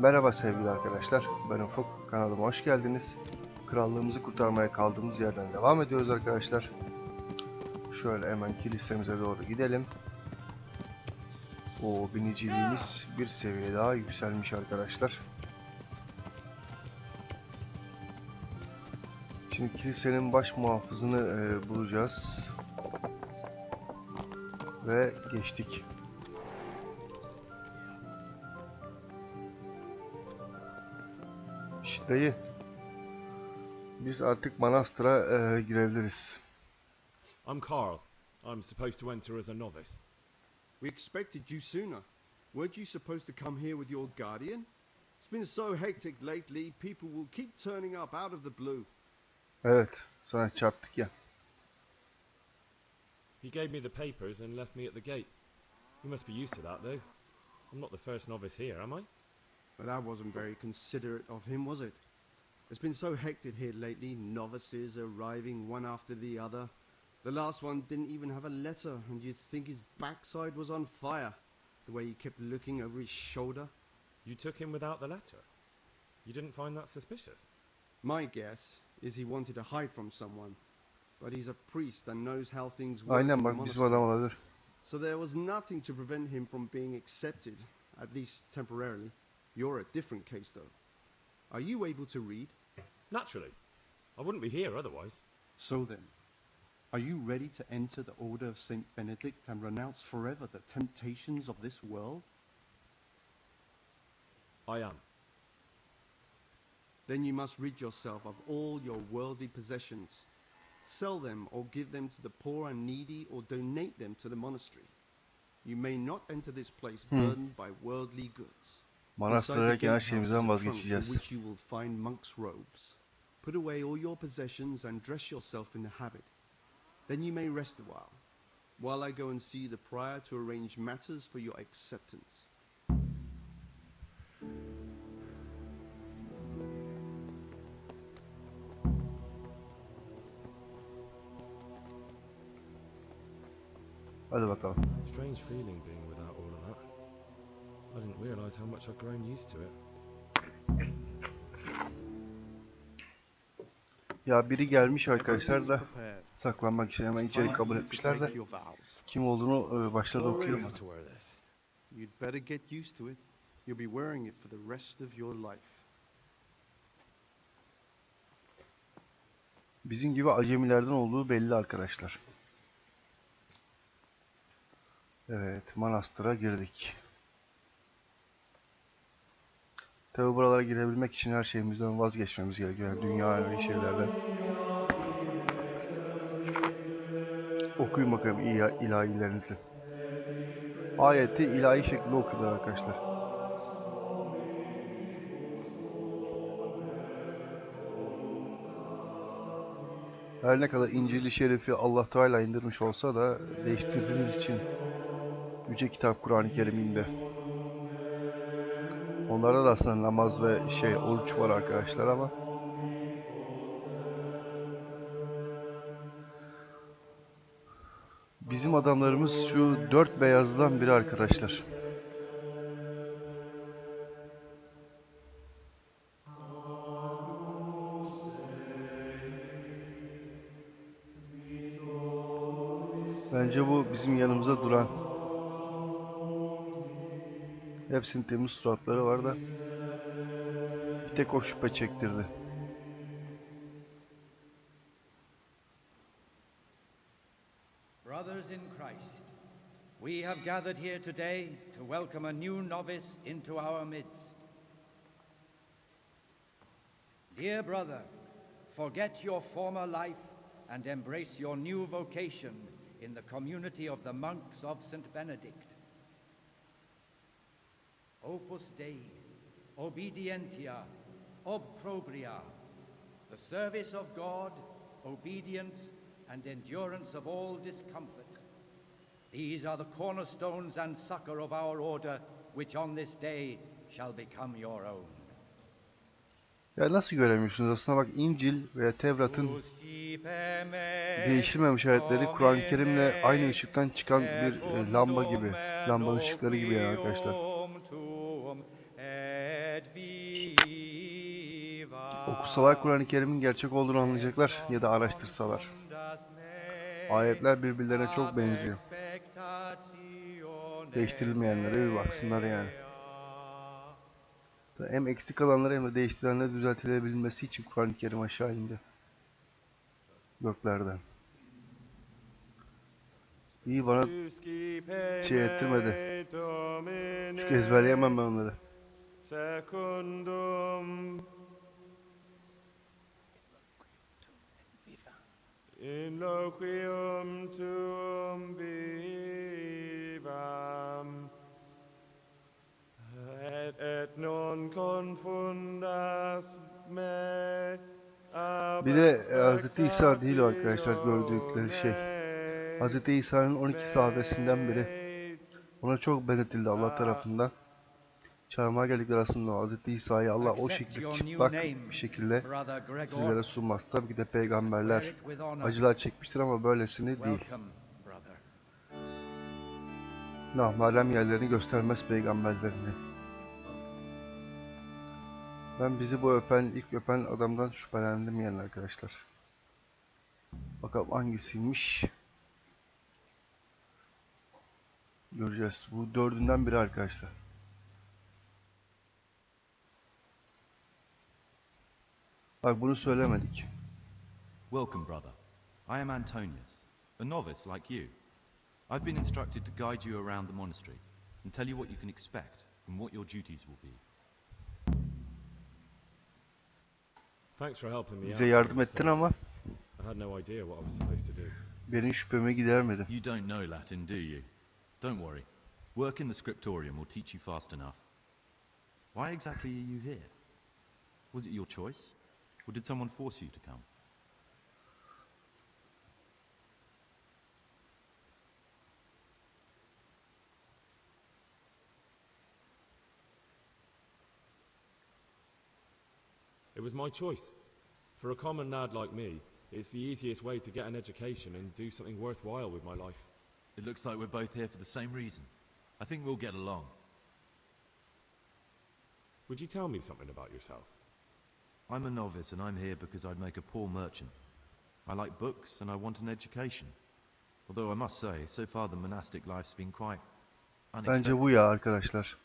Merhaba sevgili arkadaşlar, ben Ufuk. Kanalıma hoş geldiniz. Krallığımızı kurtarmaya kaldığımız yerden devam ediyoruz arkadaşlar. Şöyle hemen kilisemize doğru gidelim. O biniciliğimiz bir seviye daha yükselmiş arkadaşlar. Şimdi kilisenin baş muhafızını bulacağız. Ve geçtik. Dayı, biz artık Manastır'a girebiliriz. I'm Carl. I'm supposed to enter as a novice. We expected you sooner. Weren't you supposed to come here with your guardian? It's been so hectic lately, people will keep turning up out of the blue. Evet, sana çarptık ya. He gave me the papers and left me at the gate. You must be used to that, though. I'm not the first novice here, am I? But that wasn't very considerate of him, was it? It's been so hectic here lately, novices arriving one after the other. The last one didn't even have a letter, and you'd think his backside was on fire, the way he kept looking over his shoulder. You took him without the letter? You didn't find that suspicious? My guess is he wanted to hide from someone, but he's a priest and knows how things work. Aynen bak, bizim adam olabilir. So there was nothing to prevent him from being accepted, at least temporarily. You're a different case, though. Are you able to read? Naturally. I wouldn't be here otherwise. So then, are you ready to enter the Order of Saint Benedict and renounce forever the temptations of this world? I am. Then you must rid yourself of all your worldly possessions. Sell them or give them to the poor and needy or donate them to the monastery. You may not enter this place burdened by worldly goods. Manastır'a her şeyimizden vazgeçeceğiz. Which you will find monks' robes. Put away all your possessions and dress yourself in the habit. Then you may rest a while I go and see the prior to arrange matters for your acceptance. Hadi bakalım. Strange feeling being without all of that. I didn't realize how much I'd grown used to it. Ya biri gelmiş arkadaşlar da saklanmak için hemen içeri kabul etmişler de kim olduğunu başlarda okuyamadım. You'd better get used to it. You'll be wearing it for the rest of your life. Bizim gibi acemilerden olduğu belli arkadaşlar. Evet, Manastır'a girdik. Tabi buralara girebilmek için her şeyimizden vazgeçmemiz gerekiyor. Yani dünya şeylerden. Okuyun bakalım ilahilerinizi. Ayeti ilahi şeklinde okuyorlar arkadaşlar. Her ne kadar İncil-i Şerif'i Allah Teala indirmiş olsa da değiştirdiğiniz için Yüce Kitap Kur'an-ı Kerim'inde. Onlarda da aslında namaz ve oruç var arkadaşlar ama bizim adamlarımız şu 4 beyazdan biri arkadaşlar. Bence bu bizim yanımıza duran. Hepsinin temiz suratları var da bir tek o şüphe çektirdi. Brothers in Christ, we have gathered here today to welcome a new novice into our midst. Dear brother, forget your former life and embrace your new vocation in the community of the monks of St. Benedict. Opus Dei, obedientia, obprobria, the service of God, obedience, and endurance of all discomfort. These are the cornerstones and succor of our order, which on this day shall become your own. Ya nasıl göremiyorsunuz? Aslında bak İncil veya Tevrat'ın değiştirmemiş ayetleri Kur'an-ı Kerim'le aynı ışıktan çıkan bir lamba gibi. Lambanın ışıkları gibi yani arkadaşlar. Okusalar Kur'an-ı Kerim'in gerçek olduğunu anlayacaklar ya da araştırsalar. Ayetler birbirlerine çok benziyor. Değiştirilmeyenlere bir baksınlar yani. Hem eksik alanları hem de değiştirenleri düzeltilebilmesi için Kur'an-ı Kerim aşağı indi. Göklerden. İyi, bana şey ettirmedi. Çünkü ezberleyemem ben onları. Secundum in loquium tuum vivam et non confundas me Bir de Hz. İsa değil o arkadaşlar, gördükleri şey. Hz. İsa'nın 12 sahabesinden biri. Ona çok benzetildi Allah tarafından. Çarmıha geldikleri aslında o. Hz. İsa'yı Allah o şekilde çıplak bir şekilde sizlere sunmaz. Tabii ki de peygamberler acılar çekmiştir ama böylesini değil. Namalem yerlerini göstermez peygamberlerini. Ben bizi bu ilk öpen adamdan şüphelendim yani arkadaşlar. Bakalım hangisiymiş. Göreceğiz. Bu dördünden biri arkadaşlar. Bak, bunu söylemedik. Welcome, brother. I am Antonius, a novice like you. I've been instructed to guide you around the monastery and tell you what you can expect and what your duties will be. Thanks for helping me Bize out. yardım ettin ama I had no idea what I was supposed to do. benim şüphemi gidermedin. You don't know Latin, do you? Don't worry. Work in the scriptorium will teach you fast enough. Why exactly are you here? Was it your choice? Or did someone force you to come? It was my choice. For a common lad like me, it's the easiest way to get an education and do something worthwhile with my life. It looks like we're both here for the same reason. I think we'll get along. Would you tell me something about yourself? I'm a novice and I'm here because I'd make a poor merchant. I like books and I want an education. Although I must say, so far the monastic life's been quite unexpected. Bence bu ya arkadaşlar.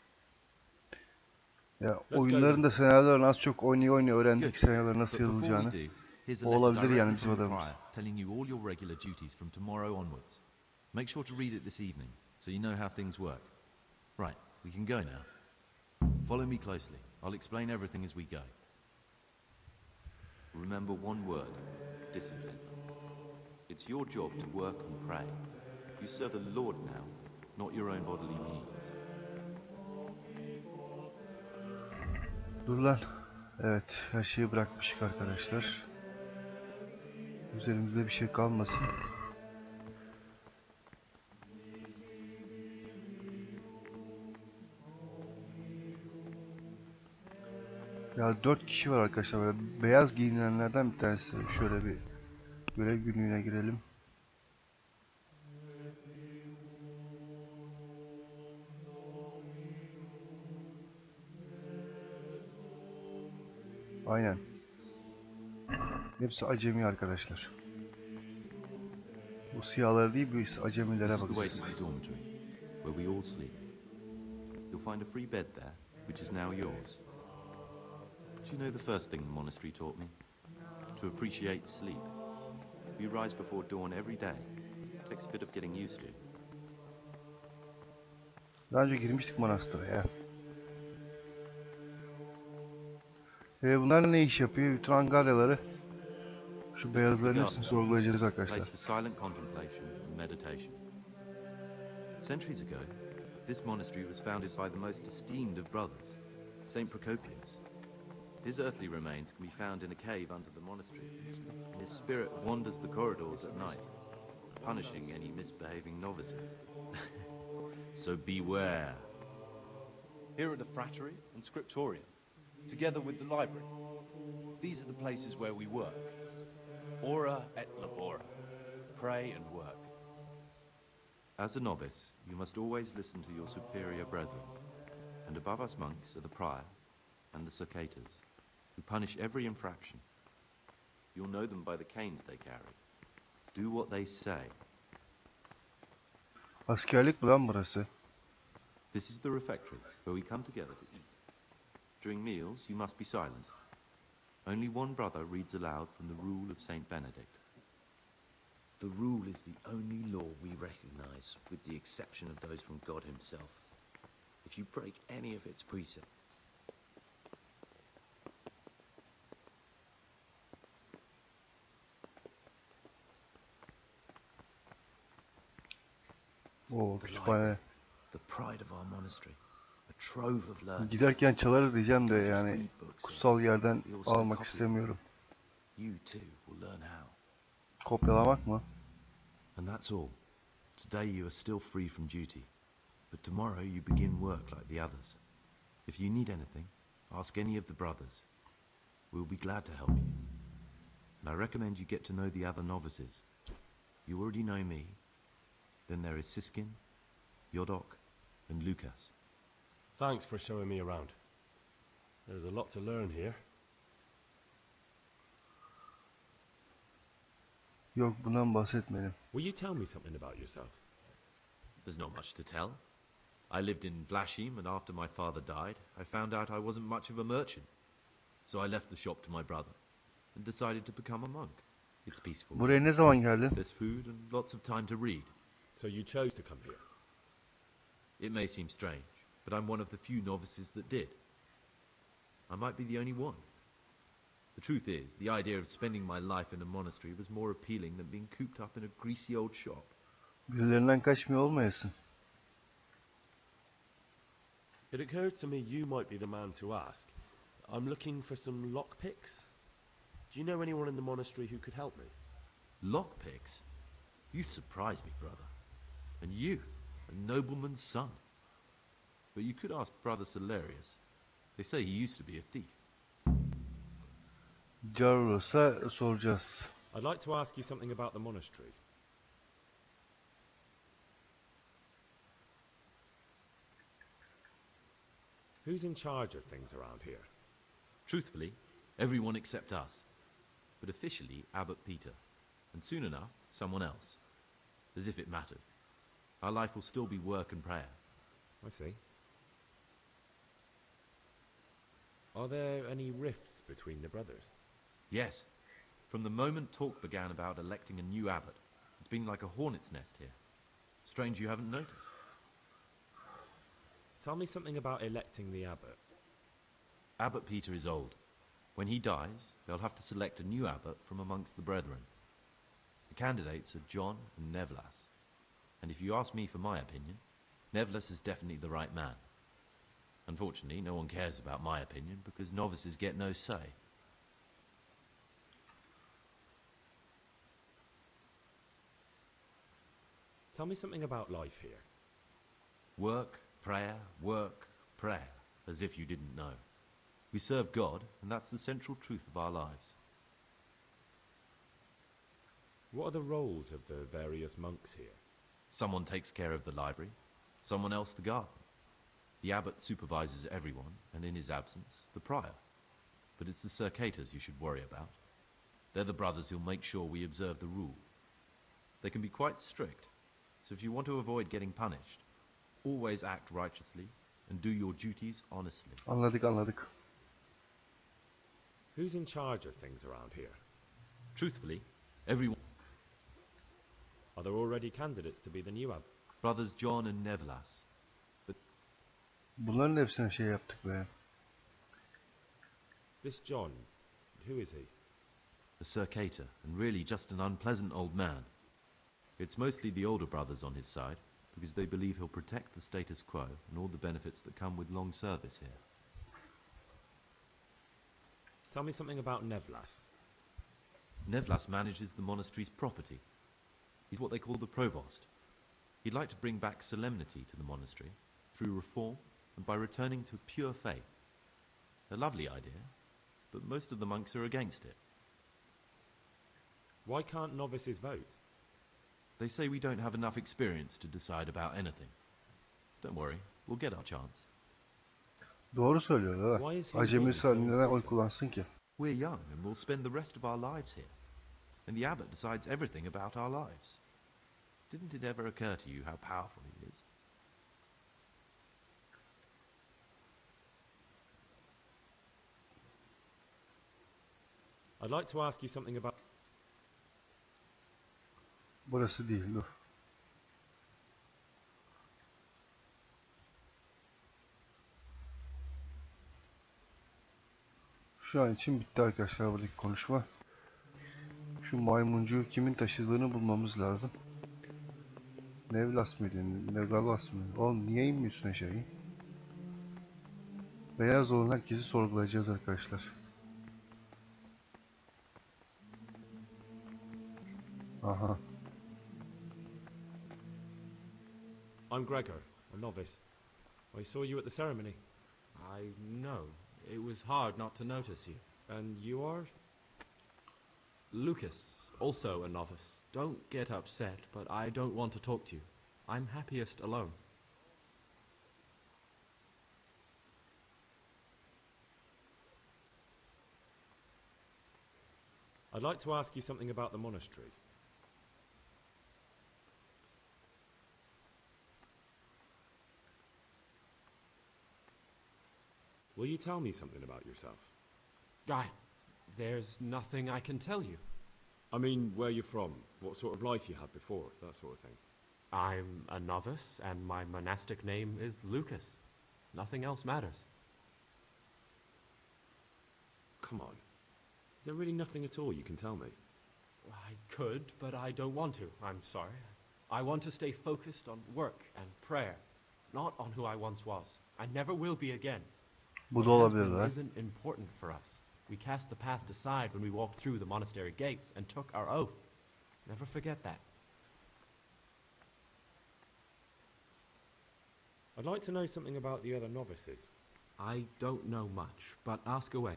Ya oyunların da senaryolarını az çok oynaya öğrendik senaryoların nasıl yazılacağını. O olabilir yani bizim adamımız. Telling you all your regular duties from tomorrow onwards. Make sure to read it this evening so you know how things work. Right, we can go now. Follow me closely. I'll explain everything as we go. Remember one word, discipline. It's your job to work and pray. You serve the Lord now, not your own bodily needs. Dur lan. Evet, her şeyi bırakmışık arkadaşlar. Üzerimizde bir şey kalmasın. Ya 4 kişi var arkadaşlar, böyle beyaz giyinenlerden bir tanesi. Şöyle bir görev günlüğüne girelim. Aynen. Hepsi acemi arkadaşlar. Bu siyahlar değil, bu acemilere This is the way bakacağız. to the dormitory, where we all sleep. You'll find a free bed there, which is now yours. Do you know the first thing the monastery taught me? To appreciate sleep. We rise before dawn every day. Takes a bit of getting used to. Daha önce girmiştik manastıra ya. Bunlar ne iş yapıyor? Bütün angaryaları, şu beyazların hepsini sorgulayacağız arkadaşlar. Place for silent contemplation and meditation. Centuries ago, this monastery was founded by the most esteemed of brothers, Saint Procopius. His earthly remains can be found in a cave under the monastery, and his spirit wanders the corridors at night, punishing any misbehaving novices. So beware. Here are the frattery and scriptorium, together with the library. These are the places where we work. Ora et labora. Pray and work. As a novice, you must always listen to your superior brethren, and above us monks are the prior and the cicatas. who punish every infraction. You'll know them by the canes they carry. Do what they say. Askerlik mi lan burası? This is the refectory, where we come together to eat. During meals, you must be silent. Only one brother reads aloud from the rule of Saint Benedict. The rule is the only law we recognize, with the exception of those from God himself. If you break any of its precepts, Oo, the kütüphane. library, the pride of our monastery, a trove of learning. Giderken çalarız diyeceğim de Don't just yani read books here. kutsal yerden We also almak copy. istemiyorum. You too will learn how. Kopyalamak mı? And that's all. Today you are still free from duty, but tomorrow you begin work like the others. If you need anything, ask any of the brothers. We'll be glad to help you. And I recommend you get to know the other novices. You already know me. Then there is Siskin, Yodok, and Lucas. Thanks for showing me around. There's a lot to learn here. Yok, bundan bahsetmedim. Will you tell me something about yourself? There's not much to tell. I lived in Vlashim, and after my father died, I found out I wasn't much of a merchant. So I left the shop to my brother, and decided to become a monk. It's peaceful. Buraya ne zaman geldin? There's food and lots of time to read. So you chose to come here? It may seem strange, but I'm one of the few novices that did. I might be the only one. The truth is, the idea of spending my life in a monastery was more appealing than being cooped up in a greasy old shop. Birilerinden kaçmıyor olmayasın. It occurs to me you might be the man to ask. I'm looking for some lockpicks. Do you know anyone in the monastery who could help me? Lockpicks? You surprise me, brother. And you, a nobleman's son. But you could ask Brother Salarius. They say he used to be a thief. Car olursa soracağız. I'd like to ask you something about the monastery. Who's in charge of things around here? Truthfully, everyone except us. But officially, Abbot Peter. And soon enough, someone else. As if it mattered. Our life will still be work and prayer. I see. Are there any rifts between the brothers? Yes. From the moment talk began about electing a new abbot, it's been like a hornet's nest here. Strange you haven't noticed. Tell me something about electing the abbot. Abbot Peter is old. When he dies, they'll have to select a new abbot from amongst the brethren. The candidates are John and Nevlas. And if you ask me for my opinion, Nevlas is definitely the right man. Unfortunately, no one cares about my opinion because novices get no say. Tell me something about life here. Work, prayer, as if you didn't know. We serve God, and that's the central truth of our lives. What are the roles of the various monks here? Someone takes care of the library, someone else the garden. The abbot supervises everyone, and in his absence, the prior. But it's the circators you should worry about. They're the brothers who'll make sure we observe the rule. They can be quite strict, so if you want to avoid getting punished, always act righteously and do your duties honestly. Anladık. Who's in charge of things around here? Truthfully, everyone. Are there already candidates to be the new abbot? Brothers John and Nevlas. Bunların hepsine şey yaptık be. This John, who is he? A circator, and really just an unpleasant old man. It's mostly the older brothers on his side, because they believe he'll protect the status quo and all the benefits that come with long service here. Tell me something about Nevlas. Nevlas manages the monastery's property. He's what they call the provost. He'd like to bring back solemnity to the monastery through reform and by returning to pure faith. A lovely idea, but most of the monks are against it. Why can't novices vote? They say we don't have enough experience to decide about anything. Don't worry, we'll get our chance. Doğru söylüyor Why ha. is he Acemi being so neden oy important? kullansın ki? We're young and we'll spend the rest of our lives here. And the abbot decides everything about our lives. Didn't it ever occur to you how powerful he is? I'd like to ask you something about... Burası değil, dur. Şu an için bitti arkadaşlar buradaki konuşma. Şu maymuncuğu kimin taşıdığını bulmamız lazım. Nevlas mıydı? Nevgalas mı? Oğlum niye inmiyorsun aşağıya? Beyaz olan herkesi sorgulayacağız arkadaşlar. Aha. I'm Gregor, a novice. I saw you at the ceremony. I know. It was hard not to notice you. And you are? Lucas, also a novice. Don't get upset, but I don't want to talk to you. I'm happiest alone. I'd like to ask you something about the monastery. Will you tell me something about yourself? There's nothing I can tell you. I mean, where you're from, what sort of life you had before, that sort of thing. I'm a novice, and my monastic name is Lucas. Nothing else matters. Come on. Is there really nothing at all you can tell me? I could, but I don't want to. I'm sorry. I want to stay focused on work and prayer, not on who I once was. I never will be again. Bu da What has olabilir been ha. isn't important for us. We cast the past aside when we walked through the monastery gates and took our oath. Never forget that. I'd like to know something about the other novices. I don't know much, but ask away.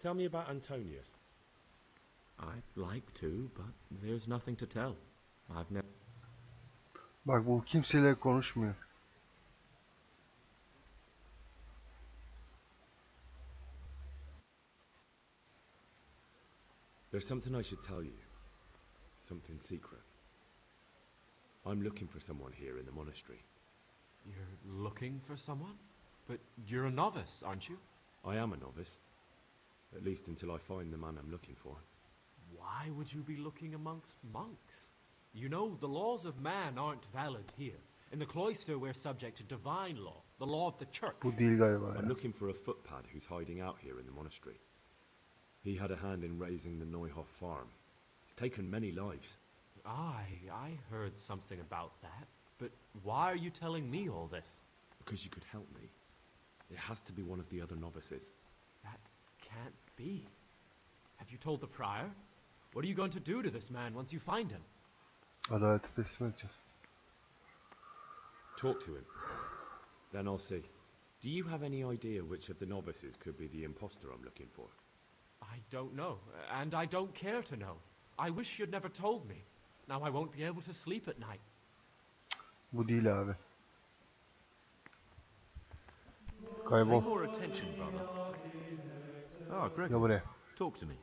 Tell me about Antonius. I'd like to, but there's nothing to tell. I've never... Bak bu kimseyle konuşmuyor. There's something I should tell you. Something secret. I'm looking for someone here in the monastery. You're looking for someone? But you're a novice, aren't you? I am a novice. At least until I find the man I'm looking for. Why would you be looking amongst monks? You know, the laws of man aren't valid here. In the cloister, we're subject to divine law, the law of the church. Bu değil galiba ya. I'm looking for a footpad who's hiding out here in the monastery. He had a hand in raising the Neuhof farm. He's taken many lives. I heard something about that. But why are you telling me all this? Because you could help me. It has to be one of the other novices. That can't be. Have you told the prior? What are you going to do to this man once you find him? Adaleti teslim edeceğiz. Talk to him. Then I'll see. Do you have any idea which of the novices could be the imposter I'm looking for? I don't know, and I don't care to know. I wish you'd never told me. Now I won't be able to sleep at night. Bu değil abi. Pay Kaybol. more attention, brother. Ah, Gel Gregor, buraya. talk to me.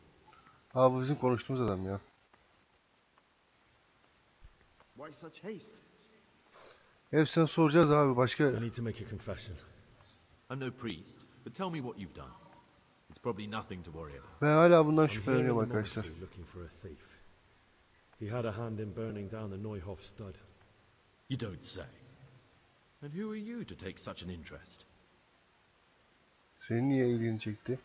Aa bu bizim konuştuğumuz adam ya. Why such haste? Hepsine soracağız abi. Başka I need to make a confession. I'm no priest, but tell me what you've done. It's probably nothing to worry about. ben hala bundan I'm here in the şüpheleniyorum arkadaşlar. monastery looking for a thief. He had a hand in burning down the Neuhof stud. You don't say. And who are you to take such an interest? Senin niye ilgini çekti?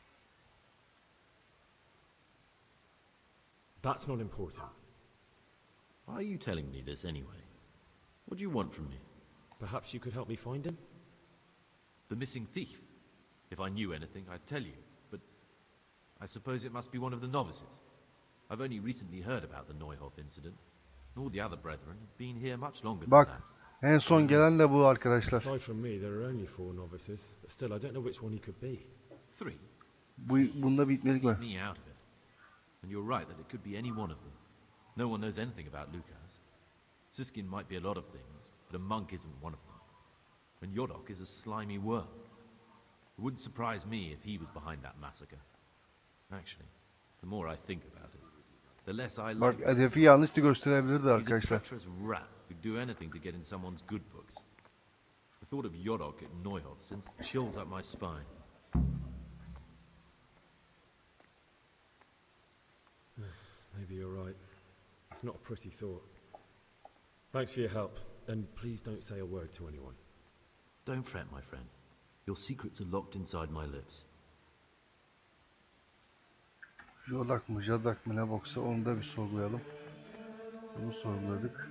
That's not important. Why are you telling me this anyway? What do you want from me? Perhaps you could help me find him? The missing thief? If I knew anything, I'd tell you, but I suppose it must be one of the novices. I've only recently heard about the Neuhof incident. All the other brethren have been here much longer than Bak that. en son gelen de bu arkadaşlar. Aside from me, there are only 4 novices, but still, I don't know which one he could be. 3? Bunda bitmedik mi? Leave me out of it. And you're right that it could be any one of them. No one knows anything about Lucas. Siskin might be a lot of things, but a monk isn't one of them. and Yodok is a slimy worm. It wouldn't surprise me if he was behind that massacre. Actually, the more I think about it, the less I Bak like him. hedefi yanlış da gösterebilirdi He's a arkadaşlar. treacherous rat who'd do anything to get in someone's good books. The thought of Yodok at Neuhof sends chills up my spine. Maybe you're right. It's not a pretty thought. Thanks for your help, and please don't say a word to anyone. Don't fret, my friend. Your secrets are locked inside my lips. Jodak mı, Jadak mı ne boksa onu da bir sorgulayalım. Bunu sorguladık.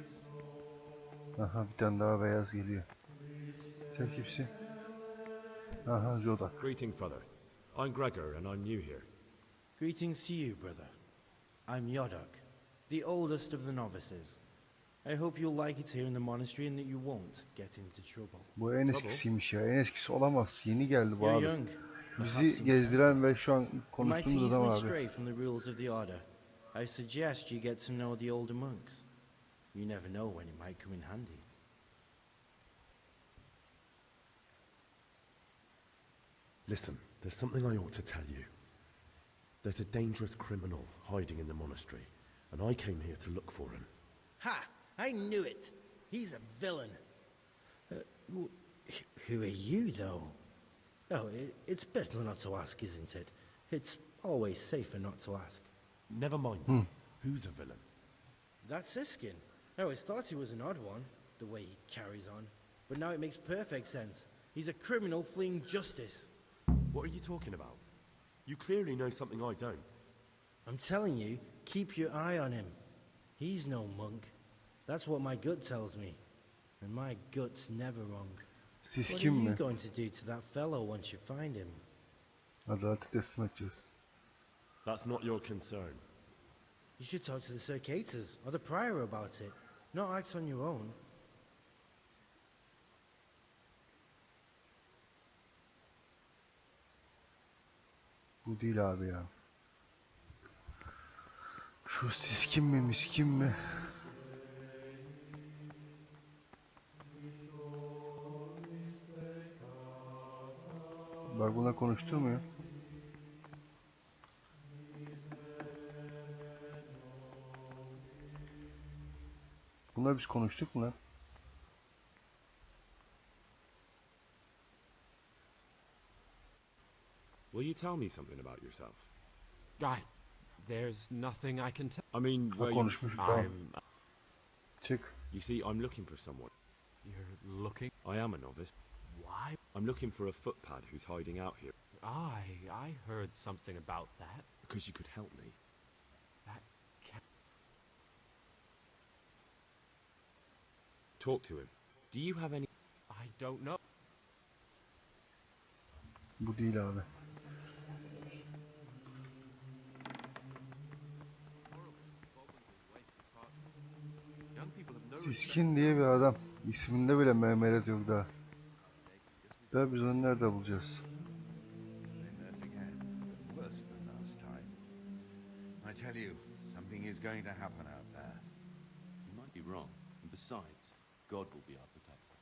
Aha bir tane daha beyaz geliyor. Sen kimsin? Aha Jodak. Greetings, brother. I'm Gregor, and I'm new here. Greetings to you, brother. I'm Yodok, the oldest of the novices. I hope you'll like it here in the monastery and that you won't get into trouble. Bu en eskisiymiş ya. En eskisi olamaz. Yeni geldi bu You're abi. young. Bizi gezdiren ve şu an You might konuştuğumuz adam easily abi. stray from the rules of the order. I suggest you get to know the older monks. You never know when it might come in handy. Listen, there's something I ought to tell you. There's a dangerous criminal hiding in the monastery, and I came here to look for him. Ha! I knew it! He's a villain. Who are you, though? Oh, it's better not to ask, isn't it? It's always safer not to ask. Never mind. Who's a villain? That's Siskin. I always thought he was an odd one, the way he carries on. But now it makes perfect sense. He's a criminal fleeing justice. What are you talking about? You clearly know something I don't. I'm telling you, keep your eye on him. He's no monk. That's what my gut tells me. And my gut's never wrong. Siz What are kim you mi? going to do to that fellow once you find him? Adaleti teslim edeceğiz. That's not your concern. You should talk to the Circators or the Prior about it. Not act on your own. Bu değil abi ya. Şu siskin mi miskin mi? Bak buna konuşturmuyor. Bunlar biz konuştuk mu lan? Will you tell me something about yourself? There's nothing I can tell. I mean, Ha, where you... konuşmuştuk tamam. I'm. Çık. You see, I'm looking for someone. You're looking. I am a novice. Why? I'm looking for a footpad who's hiding out here. I heard something about that. Because you could help me. That cat. Talk to him. Do you have any... I don't know. Bu değil abi. Siskin diye bir adam. İsminde bile Mehmet yok daha. Da biz onu nerede bulacağız? Worse than last time. I tell you, something is going to happen out there. You might be wrong. And besides, God will be our protector.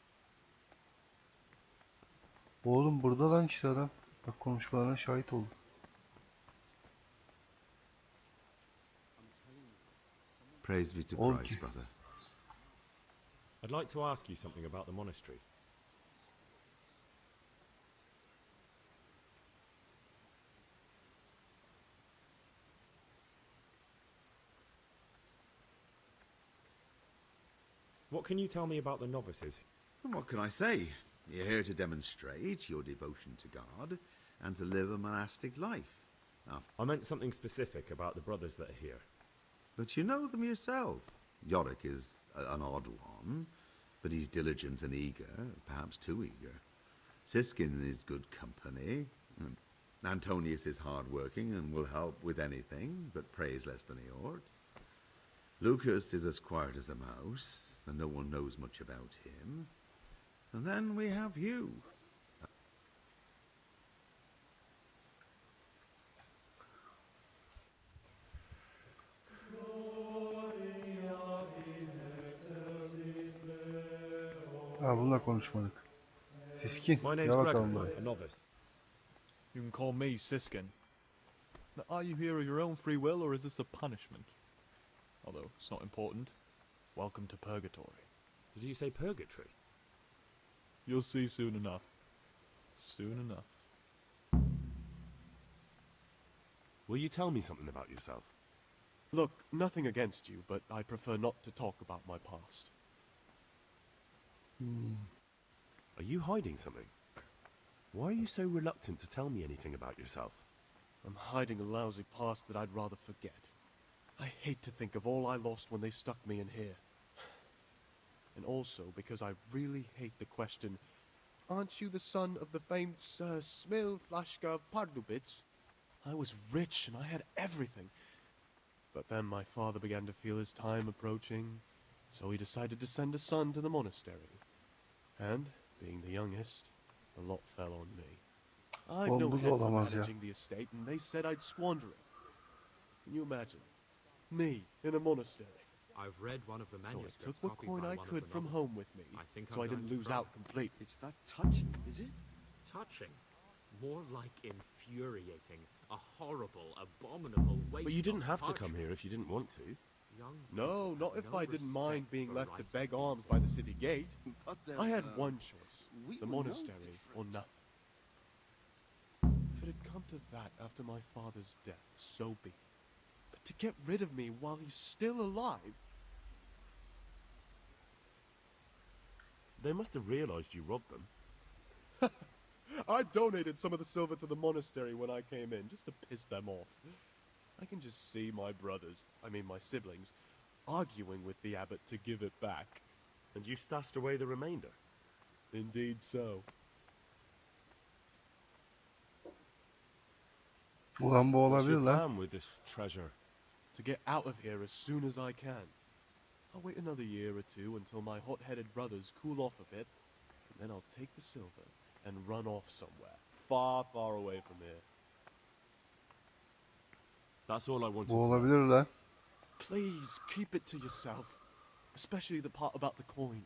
Oğlum burada lan işte adam. Bak konuşmalarına şahit oldum. Praise be to Oğlum Christ, brother. I'd like to ask you something about the monastery. What can you tell me about the novices? And what can I say? You're here to demonstrate your devotion to God and to live a monastic life. I meant something specific about the brothers that are here. But you know them yourself. Yorick is an odd one, but he's diligent and eager, perhaps too eager. Siskin is good company. Antonius is hard-working and will help with anything, but prays less than he ought. Lucas is as quiet as a mouse, and no one knows much about him. And then we have you. Ha bununla konuşmadık. Siskin. My name's Gel Gregor, bakalım buraya. a novice. You can call me Siskin. Now, are you here of your own free will, or is this a punishment? Although, it's not important. Welcome to Purgatory. Did you say purgatory? You'll see soon enough. Soon enough. Will you tell me something about yourself? Look, nothing against you, but I prefer not to talk about my past. Are you hiding something? Why are you so reluctant to tell me anything about yourself? I'm hiding a lousy past that I'd rather forget. I hate to think of all I lost when they stuck me in here. And also because I really hate the question, aren't you the son of the famed Sir Smil Flashka Pardubits? I was rich and I had everything. But then my father began to feel his time approaching, so he decided to send a son to the monastery. And, being the youngest, the lot fell on me. I've no Oğlum bu da head for olamaz ya. managing the estate, and they said I'd squander it. Can you imagine? Me, in a monastery. I've read one of the So I manuscripts took what copied coin by I one of could the from novices. home with me, I think so I'm I didn't going to lose burn out it. completely. It's that touching, is it? Touching. More like infuriating. A horrible, abominable waste. But you didn't of have to parchment. come here if you didn't want to. Young No, people not have if no I didn't respect mind being for left to writing beg these alms days. by the city gate. But I had there's, one choice, we the were no monastery or different. nothing. If it had come to that after my father's death, so be it. But to get rid of me while he's still alive? They must have realized you robbed them. I donated some of the silver to the monastery when I came in, just to piss them off. I can just see my brothers, my siblings, arguing with the abbot to give it back. And you stashed away the remainder. Indeed so. Ulan bu What's your olabilir lan. plan with this treasure? To get out of here as soon as I can. I'll wait another year or two until my hot-headed brothers cool off a bit, and then I'll take the silver and run off somewhere, far, far away from here. That's all I wanted Bu to know. olabilir lan. Please, keep it to yourself. Especially the part about the coin.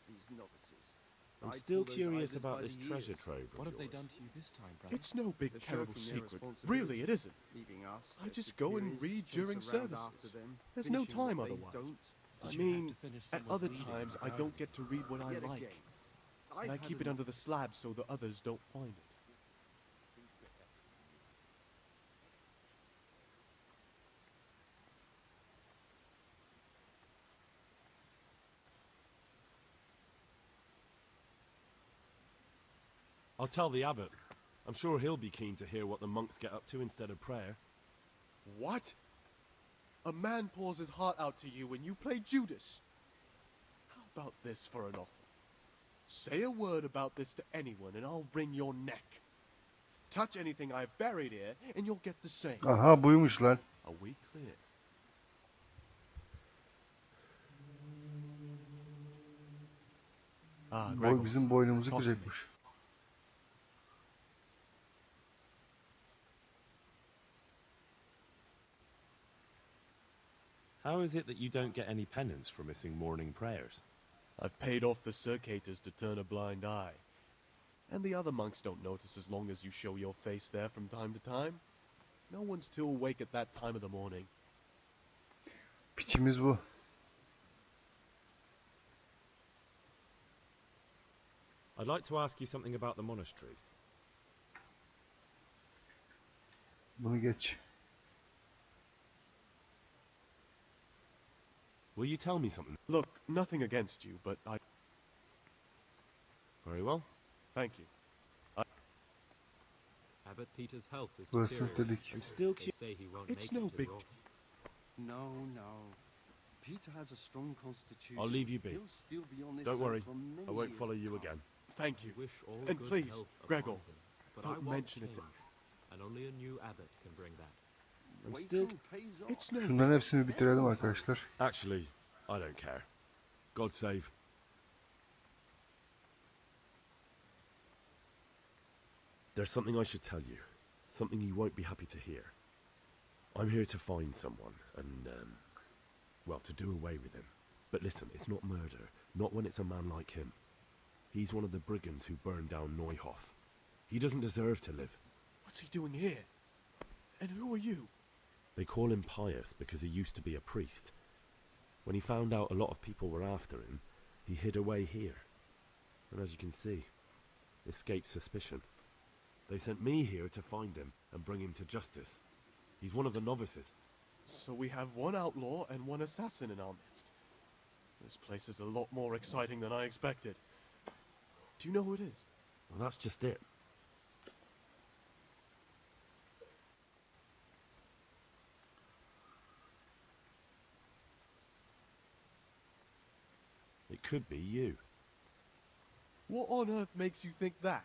These novices. I'm died still for those curious idols about by this the treasure years. trove of What have they yours. done to you this time, brother? It's no big, They're terrible shirking their secret. responsibility, Really, it isn't. leaving us, I their just go and superiors, read chase during around after services. them, There's no finishing what time they otherwise. don't. I But you have mean, to finish at someone's other reading times in I the don't get to read what I Yet like. again, And I I've keep had it under enough. the slab so the others don't find it. I'll tell the abbot. I'm sure he'll be keen to hear what the monks get up to instead of prayer. What? A man pours his heart out to you when you play Judas. How about this for an offer? Say a word about this to anyone and I'll wring your neck. Touch anything I've buried here and you'll get the same. Aha buymuş lan. Are we clear? Ah, Boy Gregor, bizim boynumuzu talk to me. kıracakmış. How is it that you don't get any penance for missing morning prayers? I've paid off the circators to turn a blind eye. And the other monks don't notice as long as you show your face there from time to time. No one's too awake at that time of the morning. Piçimiz bu. I'd like to ask you something about the monastery. Bunu geç. Will you tell me something? Look, nothing against you, but I... Very well. Thank you. Abbot Peter's health is Burası deteriorating. delik. I'm still They say he won't It's make no it to big Rome. No, no. Peter has a strong constitution. I'll leave you be. He'll still be on this Don't earth worry. for many I won't years follow to you come. again. Thank you. I wish all And good please, health Gregor, upon him, but don't I want mention it change, to- and only a new abbot can bring that. I'm Waiting still... pays off. It's no Şunların hepsini bitirelim arkadaşlar. Actually, I don't care. God save. There's something I should tell you. Something you won't be happy to hear. I'm here to find someone and, well, to do away with him. But listen, it's not murder. Not when it's a man like him. He's one of the brigands who burned down Neuhof. He doesn't deserve to live. What's he doing here? And who are you? They call him pious because he used to be a priest. When he found out a lot of people were after him, he hid away here. And as you can see, escaped suspicion. They sent me here to find him and bring him to justice. He's one of the novices. So we have one outlaw and one assassin in our midst. This place is a lot more exciting than I expected. Do you know who it is? Well, that's just it. It could be you. What on earth makes you think that?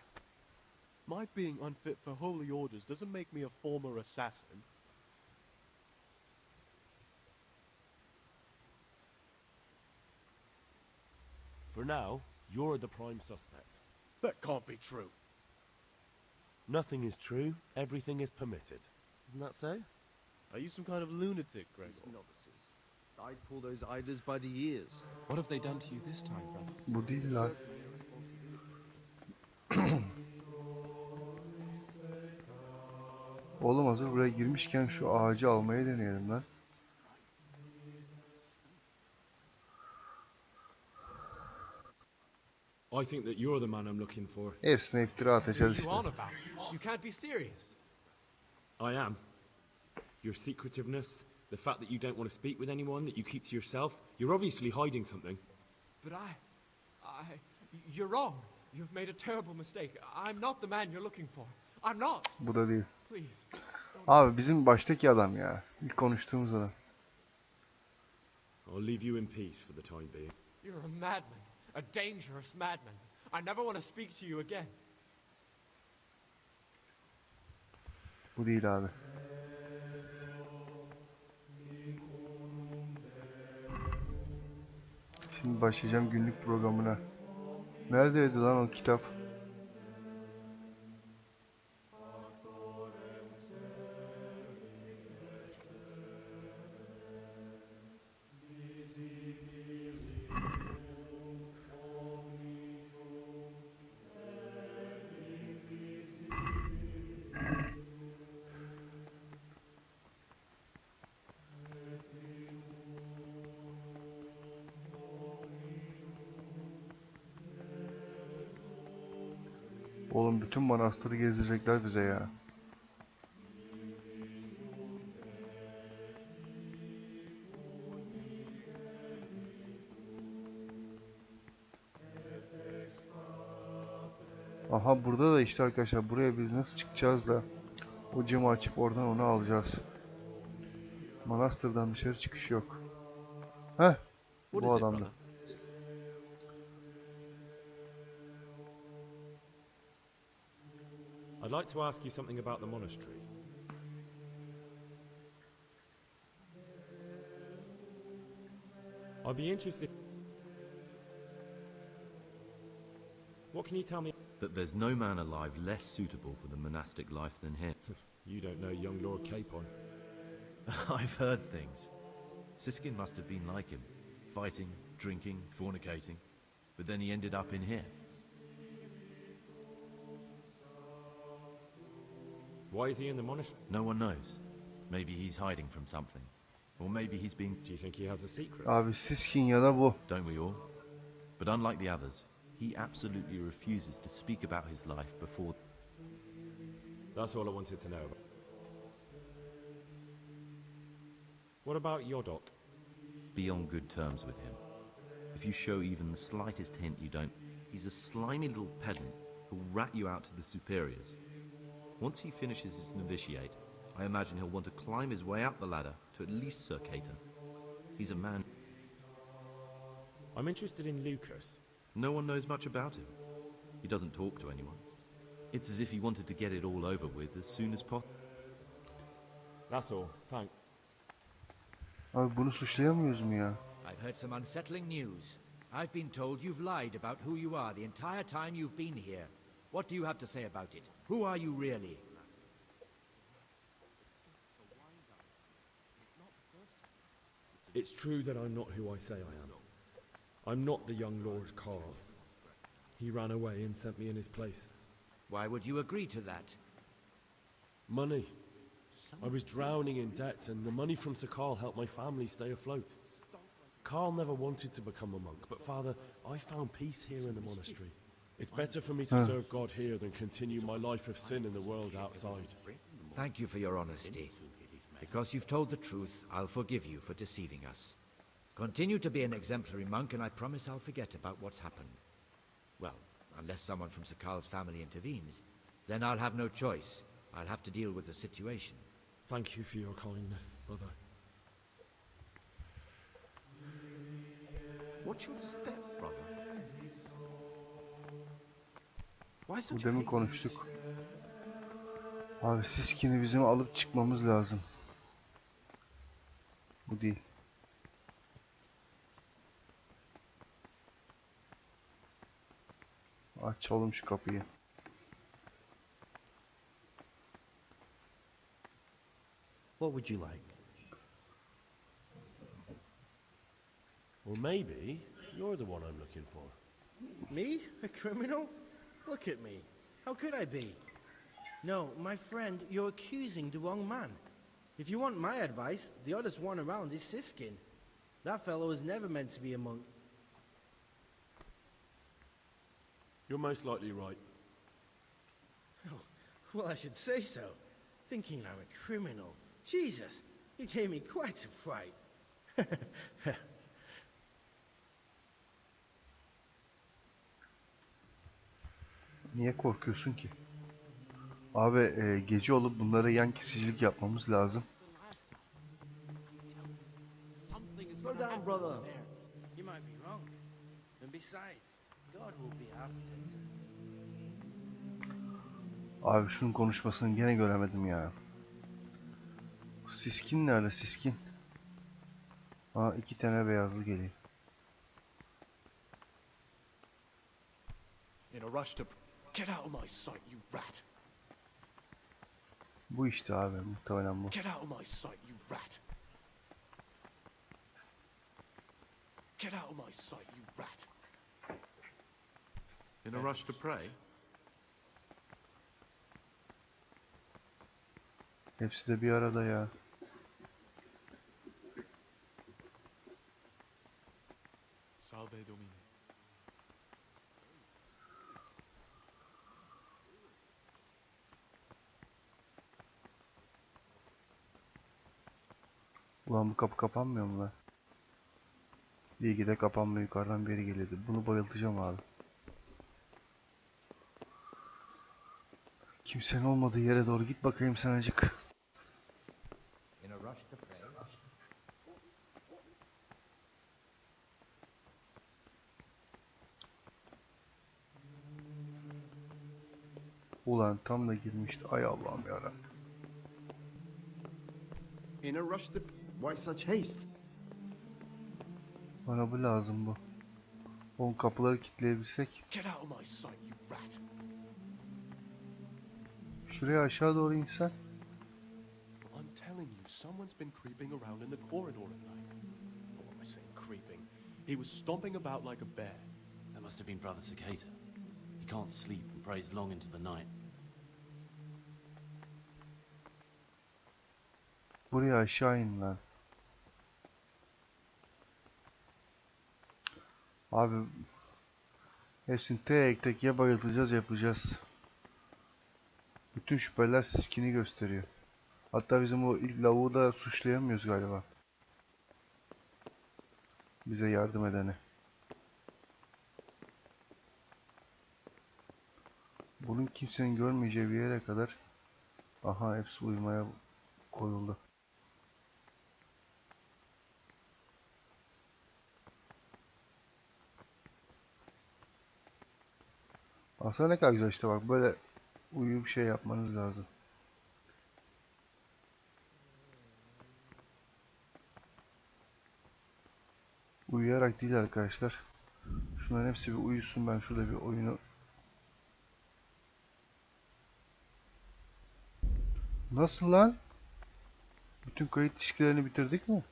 My being unfit for holy orders doesn't make me a former assassin. For now, you're the prime suspect. That can't be true. Nothing is true, everything is permitted. Isn't that so? Are you some kind of lunatic, Gregor? These novices. I'd pull those idlers by the ears. What have they done to you this time, brother? Bu değil lan. Oğlum hazır buraya girmişken şu ağacı almaya deneyelim lan. I think that you're the man I'm looking for. Hepsine iftira atacağız What are you işte. on about? You can't be serious. I am. Your secretiveness, the fact that you don't want to speak with anyone, that you keep to yourself, you're obviously hiding something. But you're wrong. You've made a terrible mistake. I'm not the man you're looking for. I'm not. Bu da değil. Please. Abi bizim baştaki adam ya. İlk konuştuğumuz adam. I'll leave you in peace for the time being. You're a madman. A dangerous madman. I never want to speak to you again. Bu değil abi. Şimdi başlayacağım günlük programına. Neredeydi lan o kitap? Oğlum bütün manastırı gezdirecekler bize ya. Aha burada da işte arkadaşlar buraya biz nasıl çıkacağız da o camı açıp oradan onu alacağız. Manastırdan dışarı çıkış yok. Heh, bu adamdı. I'd like to ask you something about the monastery. I'd be interested... What can you tell me? That there's no man alive less suitable for the monastic life than him. You don't know young Lord Capon. I've heard things. Siskin must have been like him. Fighting, drinking, fornicating. But then he ended up in here. Why is he in the monastery? No one knows. Maybe he's hiding from something. Or maybe he's being... Do you think he has a secret? Abi Siskin ya da bu. Don't we all? But unlike the others, he absolutely refuses to speak about his life before... That's all I wanted to know about. What about Yodok? Be on good terms with him. If you show even the slightest hint you don't... He's a slimy little pedant who'll rat you out to the superiors. Once he finishes his novitiate, I imagine he'll want to climb his way up the ladder to at least Sir Cater. He's a man... I'm interested in Lucas. No one knows much about him. He doesn't talk to anyone. It's as if he wanted to get it all over with as soon as possible. That's all. Thanks. Abi bunu suçlayamıyoruz mu ya? I've heard some unsettling news. I've been told you've lied about who you are the entire time you've been here. What do you have to say about it? Who are you really? It's true that I'm not who I say I am. I'm not the young Lord Carl. He ran away and sent me in his place. Why would you agree to that? Money. I was drowning in debt, and the money from Sir Carl helped my family stay afloat. Carl never wanted to become a monk, but Father, I found peace here in the monastery. It's better for me to serve God here than continue my life of sin in the world outside. Thank you for your honesty. Because you've told the truth, I'll forgive you for deceiving us. Continue to be an exemplary monk, and I promise I'll forget about what's happened. Well, unless someone from Sir Carl's family intervenes, then I'll have no choice. I'll have to deal with the situation. Thank you for your kindness, brother. What's your step, brother? Why Bu such demin haste? konuştuk. Abi Siskin'i bizim alıp çıkmamız lazım. Bu değil. Aç oğlum şu kapıyı. What would you like? Or maybe you're the one I'm looking for. Me? A criminal? Look at me. How could I be? No, my friend, you're accusing the wrong man. If you want my advice, the oddest one around is Siskin. That fellow was never meant to be a monk. You're most likely right. Oh, well, I should say so. Thinking I'm a criminal. Jesus, you gave me quite a fright. Niye korkuyorsun ki? Abi gece olup bunlara yan kesicilik yapmamız lazım. Slow down, brother. You might be wrong. And besides, God will be our protector. Abi şunun konuşmasını gene göremedim ya. Siskin nerede Siskin? Aa 2 tane beyazlı geliyor. In a rush to... Get out of my sight, you rat! Bu işte abi muhtemelen bu. Get out of my sight, you rat! Get out of my sight, you rat! In a rush to pray? Hepsi de bir arada ya. Salve Domine. Ulan bu kapı kapanmıyor mu lan? İyi ki de kapanmıyor, yukarıdan biri geliyordu. Bunu bayıltacağım abi. Kimsenin olmadığı yere doğru git bakayım sen acık. In a rush to pray. Ulan tam da girmişti. Ay Allah'ım yarabbim. In a rush to... Why such haste? Bana bu lazım bu. On kapıları kilitleyebilsek. Get out of my sight, you rat! Şuraya aşağı doğru insen. I'm telling you, someone's been creeping around in the corridor at night. Or what am I saying, creeping? He was stomping about like a bear. That must have been Brother Cicada. He can't sleep and prays long into the night. Buraya aşağı in lan. Abi hepsini tek tek ya bayıltacağız yapacağız. Bütün şüpheler Siskin'i gösteriyor. Hatta bizim o ilk lavuğu da suçlayamıyoruz galiba. Bize yardım edeni. Bunun kimsenin görmeyeceği bir yere kadar. Aha hepsi uyumaya koyuldu. Aslında ne kadar güzel işte bak böyle uyuyup şey yapmanız lazım. Uyuyarak değil arkadaşlar. Şunların hepsi bir uyusun, ben şurada bir oyunu... Nasıl lan? Bütün kayıt ilişkilerini bitirdik mi?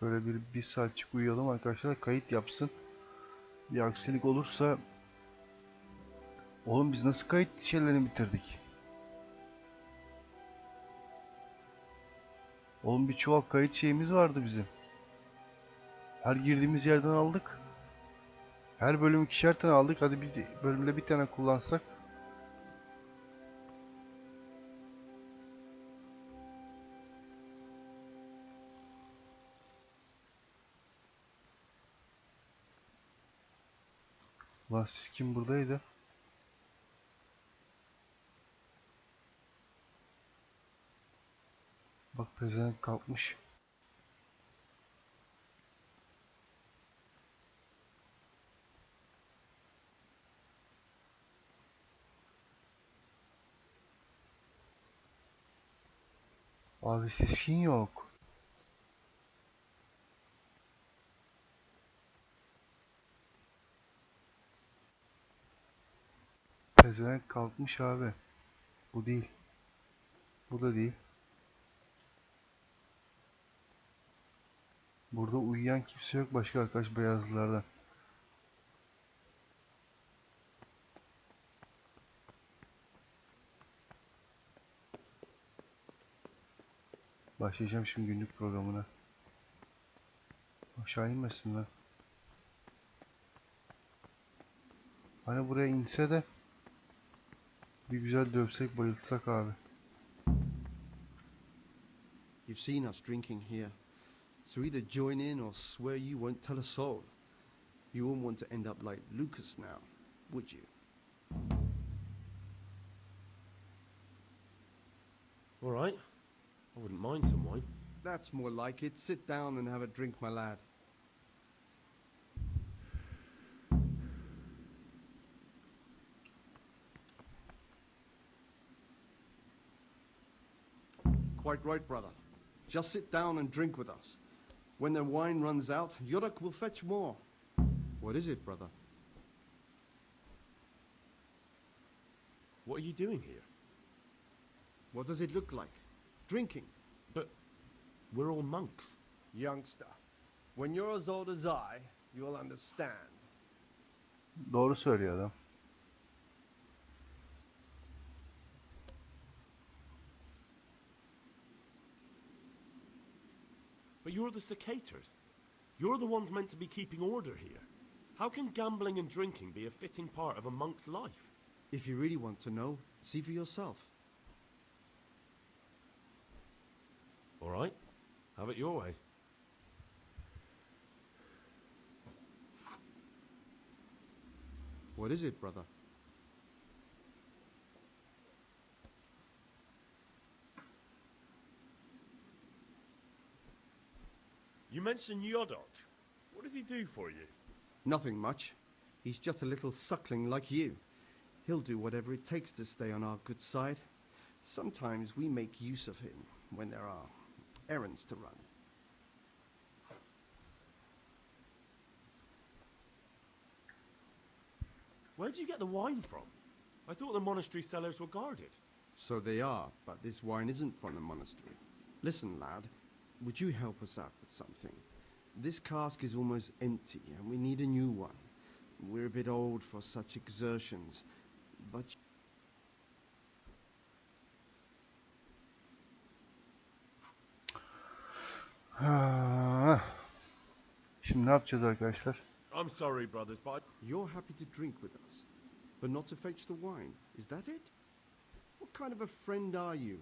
Şöyle bir saatçik uyuyalım arkadaşlar. Kayıt yapsın. Bir aksilik olursa... Oğlum biz nasıl kayıt şeylerini bitirdik? Oğlum bir çuval kayıt şeyimiz vardı bizim. Her girdiğimiz yerden aldık. Her bölüm 2'şer tane aldık. Hadi bir bölümde bir tane kullansak. Lan siz kim buradaydı? Bak pezevenk kalkmış. Abi siskin yok. Pezevenk kalkmış abi. Bu değil. Bu da değil. Burada uyuyan kimse yok başka arkadaş beyazlılardan. Başlayacağım şimdi günlük programına. Aşağı inmesin lan. Hani buraya inse de bir güzel dövsek bayılsak abi. You've seen us drinking here, so either join in or swear you won't tell a soul. You won't want to end up like Lucas now, would you? Alright. I wouldn't mind some wine. That's more like it. Sit down and have a drink, my lad. Quite right, brother. Just sit down and drink with us. When the wine runs out, Yorick will fetch more. What is it, brother? What are you doing here? What does it look like? Drinking. But we're all monks. Youngster, when you're as old as I, you'll understand. Doğru söylüyor adam. But you're the cicators. You're the ones meant to be keeping order here. How can gambling and drinking be a fitting part of a monk's life? If you really want to know, see for yourself. Alright. Have it your way. What is it, brother? You mentioned Yodok. What does he do for you? Nothing much. He's just a little suckling like you. He'll do whatever it takes to stay on our good side. Sometimes we make use of him when there are errands to run. Where'd you get the wine from? I thought the monastery cellars were guarded. So they are, but this wine isn't from the monastery. Listen, lad, would you help us out with something? This cask is almost empty, and we need a new one. We're a bit old for such exertions, but... Ha. Şimdi ne yapacağız arkadaşlar? I'm sorry, brothers, but You're happy to drink with us, but not to fetch the wine. Is that it? What kind of a friend are you?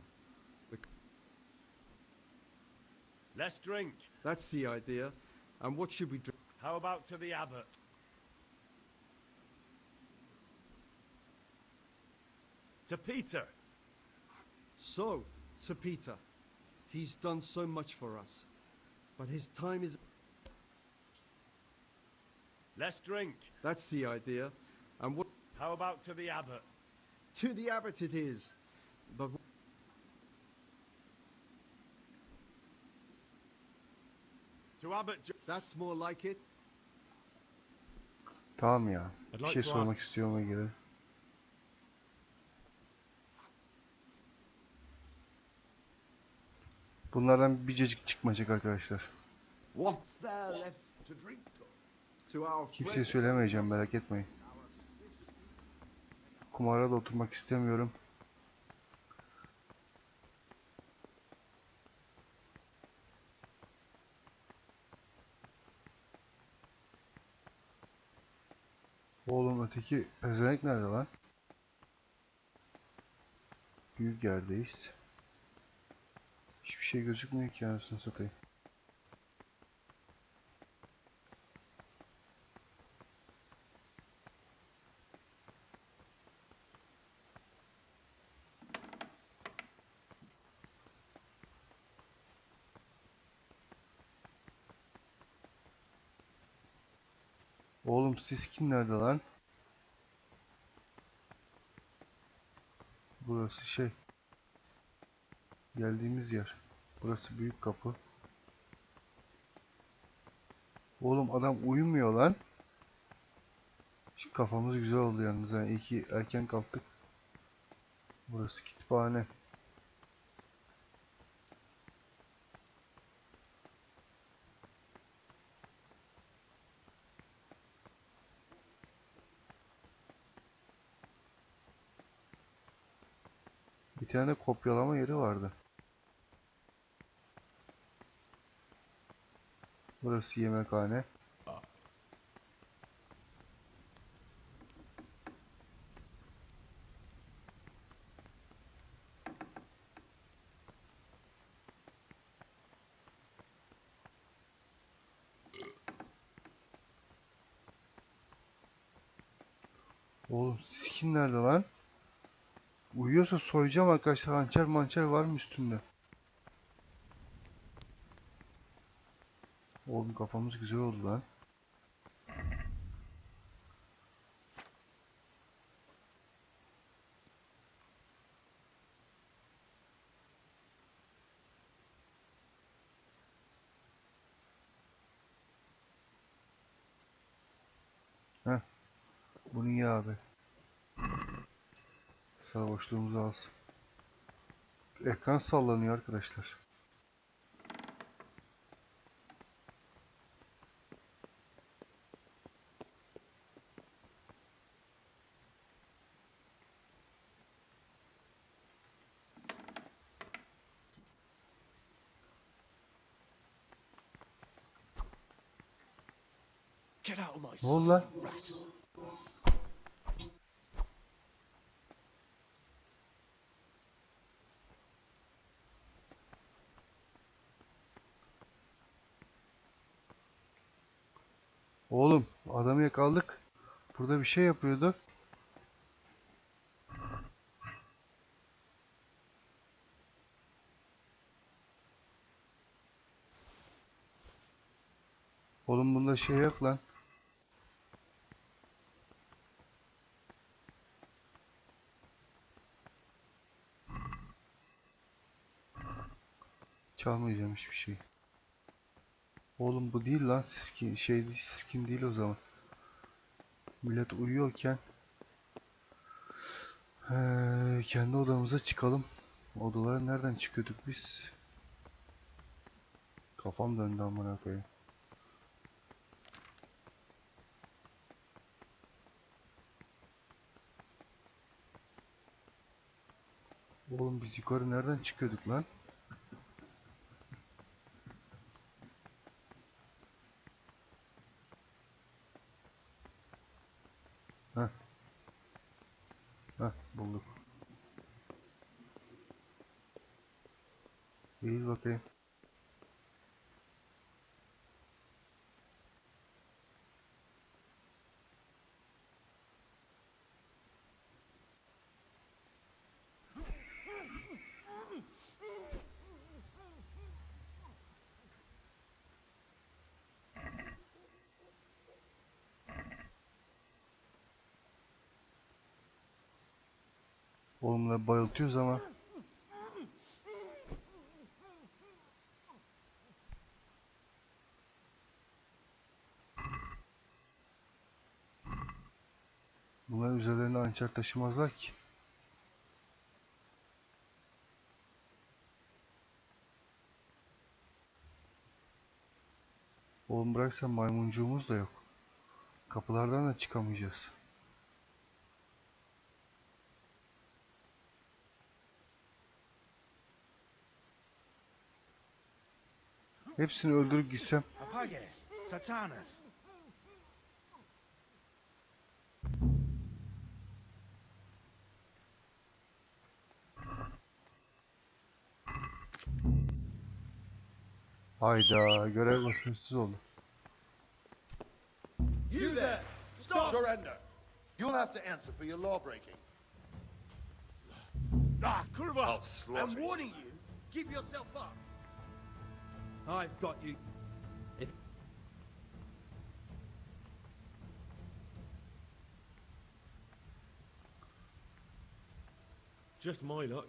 let's drink. That's the idea. And what should we drink? How about to the abbot? To Peter. So, to Peter. He's done so much for us, but his time is... Let's drink. That's the idea. And what... How about to the abbot? To the abbot it is. But... To abbot... That's more like it. Tamam ya. I'd Bir like şey to sormak istiyorum ona göre. Bunlardan bir cacık çıkmayacak arkadaşlar. What's there left to drink of? To our Kimseye söylemeyeceğim, merak etmeyin. Kumara da oturmak istemiyorum. Oğlum öteki pezevenk nerede lan? Büyük yerdeyiz. Hiçbir şey gözükmüyor ki anasını satayım. Oğlum Siskin nerede lan? Burası şey. Geldiğimiz yer. Burası büyük kapı. Oğlum adam uyumuyor lan. Şu kafamız güzel oldu yalnız. Yani iyi ki erken kalktık. Burası kütüphane. Bir tane kopyalama yeri vardı. Burası yemekhane. Oğlum Siskin nerede lan? Uyuyorsa soyacağım arkadaşlar. Hançer mançer var mı üstünde? Oğlum kafamız güzel oldu lan. Heh. Bunu ye abi. Sarhoşluğumuzu alsın. Ekran sallanıyor arkadaşlar. Get out of my Ne oldu lan? sight, you rat! Oğlum adamı yakaladık. Burada bir şey yapıyordu. Oğlum bunda şey yok lan. Çalmayacağım hiçbir şey. Oğlum bu değil lan, siskin değil o zaman. Millet uyuyorken kendi odamıza çıkalım. Odalara nereden çıkıyorduk biz? Kafam döndü amına koyayım. Oğlum biz yukarı nereden çıkıyorduk lan? Heh. Heh, bulduk. İyi bakayım. Oğlumla bayıltıyoruz ama. Bunlar üzerlerine hançer taşımazlar ki. Oğlum bırak sen, maymuncuğumuz da yok. Kapılardan da çıkamayacağız. Hepsini öldürüp gitsem. Apage, Satanas. Hayda, görev başarısız oldu. You there! Stop! Surrender. You'll have to answer for your law breaking. Ah, Kurva! I'll slaughter I'm warning you. Give yourself up. I've got you. If Just my luck.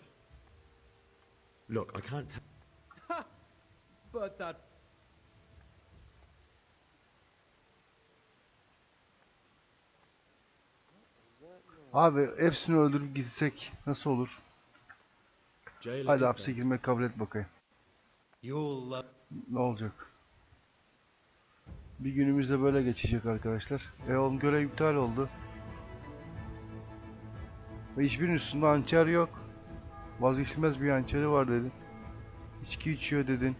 Look, I can't tell. but that Abi hepsini öldürüp gitsek nasıl olur? Hadi hapse girmek kabul et bakayım. Ne olacak? Bir günümüz de böyle geçecek arkadaşlar. Oğlum görev iptal oldu. Ve hiçbirinin üstünde hançer yok. Vazgeçilmez bir hançeri var dedin. İçki içiyor dedin.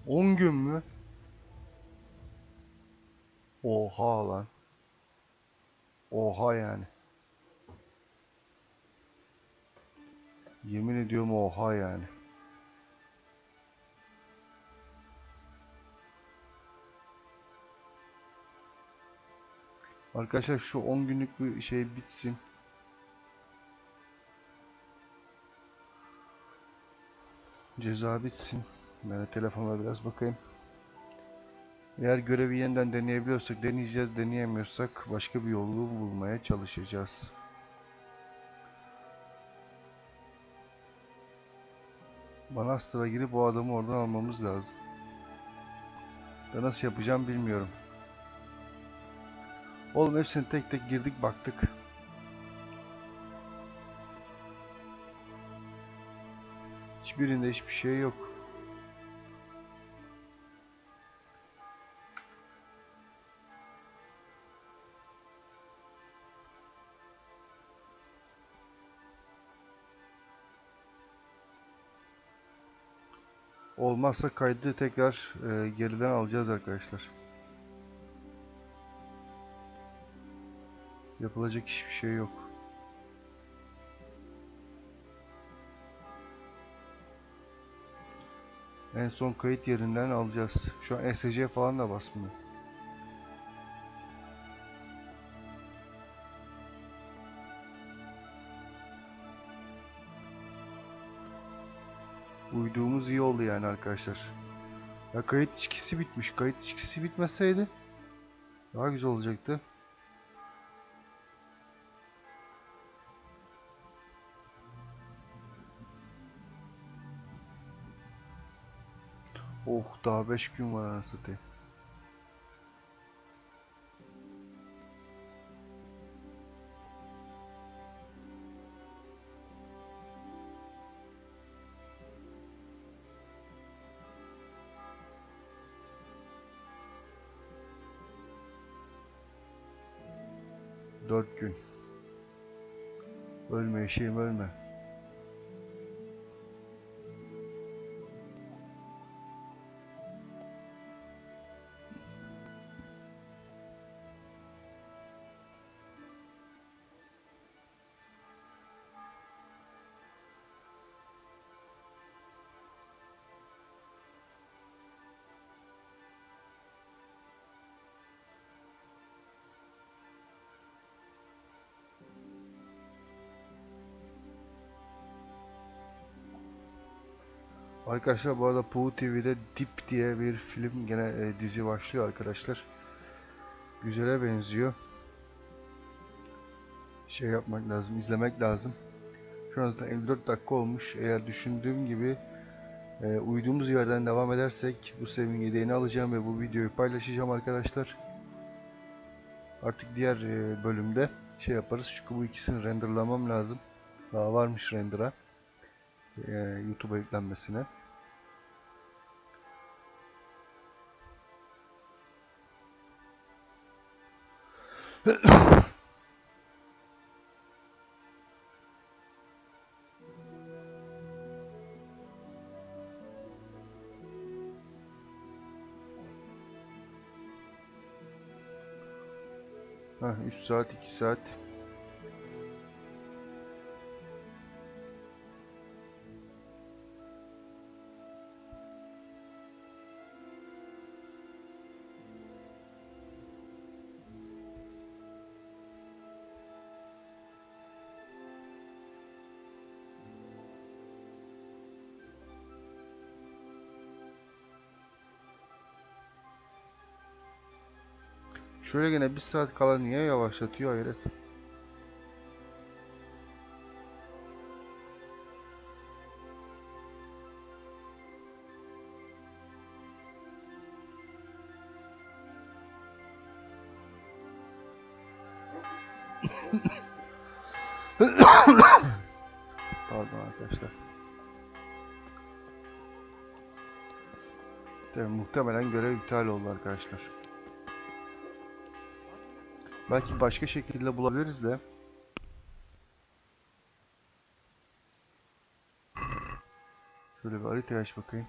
On gün mü? Oha lan. Oha yani. Yemin ediyorum oha yani. Arkadaşlar şu 10 günlük bir şey bitsin. Ceza bitsin. Ben de telefonuma biraz bakayım. Eğer görevi yeniden deneyebiliyorsak deneyeceğiz. Deneyemiyorsak başka bir yolu bulmaya çalışacağız. Manastır'a girip o adamı oradan almamız lazım. Da nasıl yapacağım bilmiyorum. Oğlum hepsini tek tek girdik baktık. Hiçbirinde hiçbir şey yok. Olmazsa kaydı tekrar geriden alacağız arkadaşlar. Yapılacak hiçbir şey yok. En son kayıt yerinden alacağız. Şu an SC falan da basmıyor. Uyduğumuz iyi oldu yani arkadaşlar. Ya kayıt içkisi bitmiş. Kayıt içkisi bitmeseydi daha güzel olacaktı. Oh, daha 5 gün var anasını satayım. Dört gün. Ölme eşeğim ölme. Arkadaşlar bu arada Pooh TV'de Dip diye bir film gene dizi başlıyor arkadaşlar. Güzele benziyor. Şey yapmak lazım, izlemek lazım. Şu an zaten 54 dakika olmuş. Eğer düşündüğüm gibi uyduğumuz yerden devam edersek bu seviyenin yedeğini alacağım ve bu videoyu paylaşacağım arkadaşlar. Artık diğer bölümde şey yaparız çünkü bu ikisini renderlamam lazım. Daha varmış render'a. YouTube'a yüklenmesine. Heh, 3 saat 2 saat. Şöyle gene 1 saat kala niye yavaşlatıyor hayret. Pardon arkadaşlar. Muhtemelen görev iptal oldu arkadaşlar. Belki başka şekilde bulabiliriz de. Şöyle bir haritayı aç bakayım.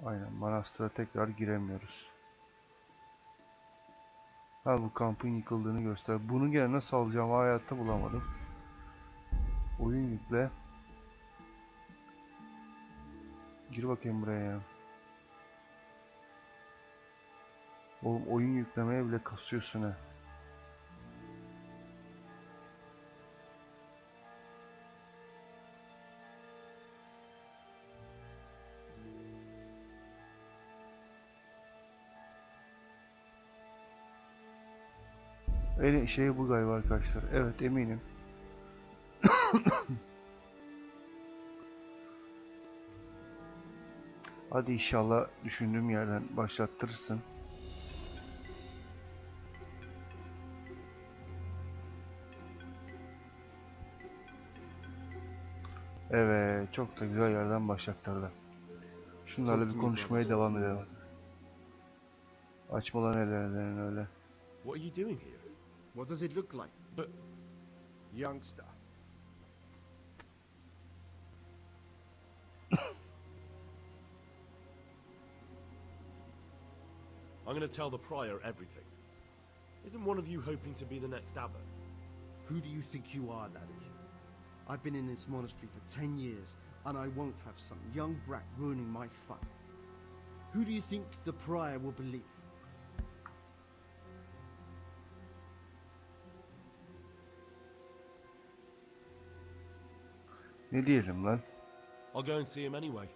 Aynen, Manastır'a tekrar giremiyoruz. Ha, bu kampın yıkıldığını göster. Bunu gene nasıl alacağımı hayatta bulamadım. Oyun yükle. Gir bakayım buraya ya. Oğlum oyun yüklemeye bile kasıyorsun ha. En şey bu galiba arkadaşlar. Evet, eminim. Hadi inşallah düşündüğüm yerden başlattırırsın. Evet, çok da güzel yerden başlattırdı. Şunlarla bir konuşmaya devam edelim. Açmalar nelerden öyle. What are you doing here? What does it look like? But Youngster. I'm going to tell the prior everything. Isn't one of you hoping to be the next abbot? Who do you think you are, laddie? I've been in this monastery for 10 years, and I won't have some young brat ruining my fun. Who do you think the prior will believe? Ne diyelim lan? I'll go and see him anyway.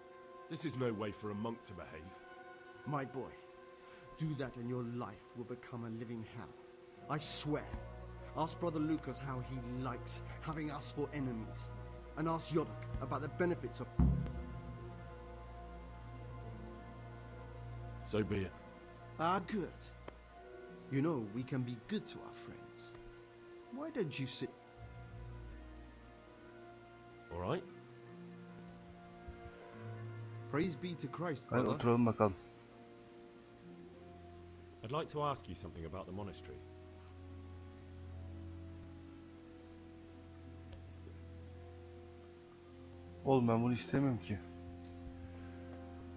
This is no way for a monk to behave. My boy, do that and your life will become a living hell. I swear. Ask Brother Lucas how he likes having us for enemies. And ask Yodok about the benefits of... So be it. Ah, good. You know, we can be good to our friends. Why don't you sit... All right. Praise be to Christ, Hadi brother. oturalım bakalım. I'd like to ask you something about the monastery. Oğlum ben bunu istemiyorum ki.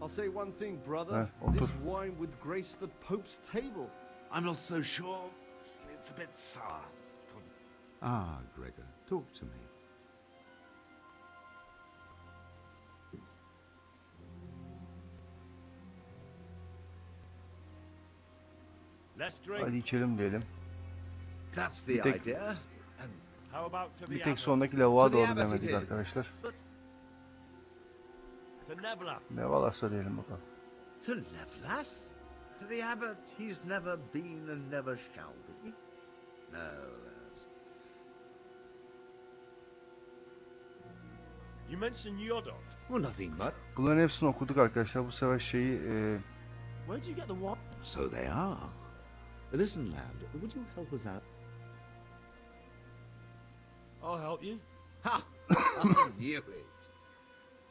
I'll say one thing, brother. otur. This wine would grace the Pope's table. I'm not so sure. It's a bit sour. Ah, Gregor, talk to me. Let's drink. Hadi içelim diyelim. That's the Bir tek- idea. And How about to the Bir tek abbot? sondaki lavuğa To the doğru abbot it demedik is. arkadaşlar. To Nevlas. Ne varsa diyelim bakalım. to Levlas? To the abbot, he's never been and never shall be. No, lad. You mentioned Yodok. Well, nothing much. Bunların hepsini okuduk arkadaşlar. Bu sefer şeyi Where'd you get the wine? So they are. Listen, lad, would you help us out? I'll help you. Ha! knew it.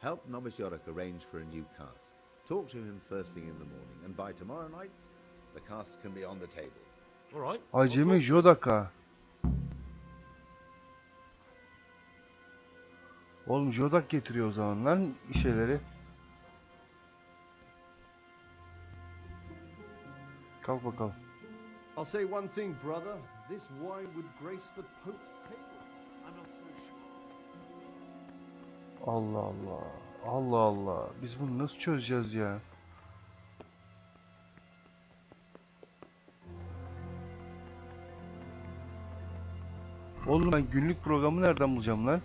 Help Novice Yorick arrange for a new cask. Talk to him first thing in the morning, and by tomorrow night, the cask can be on the table. All right. Acemi Jodaka. Oğlum Jodak getiriyor o zaman lan şeyleri. Kalk bakalım. I'll say one thing, brother. This wine would grace the Pope's table. I'm not so sure. Allah Allah. Allah Allah. Biz bunu nasıl çözeceğiz ya? Oğlum ben günlük programı nereden bulacağım lan?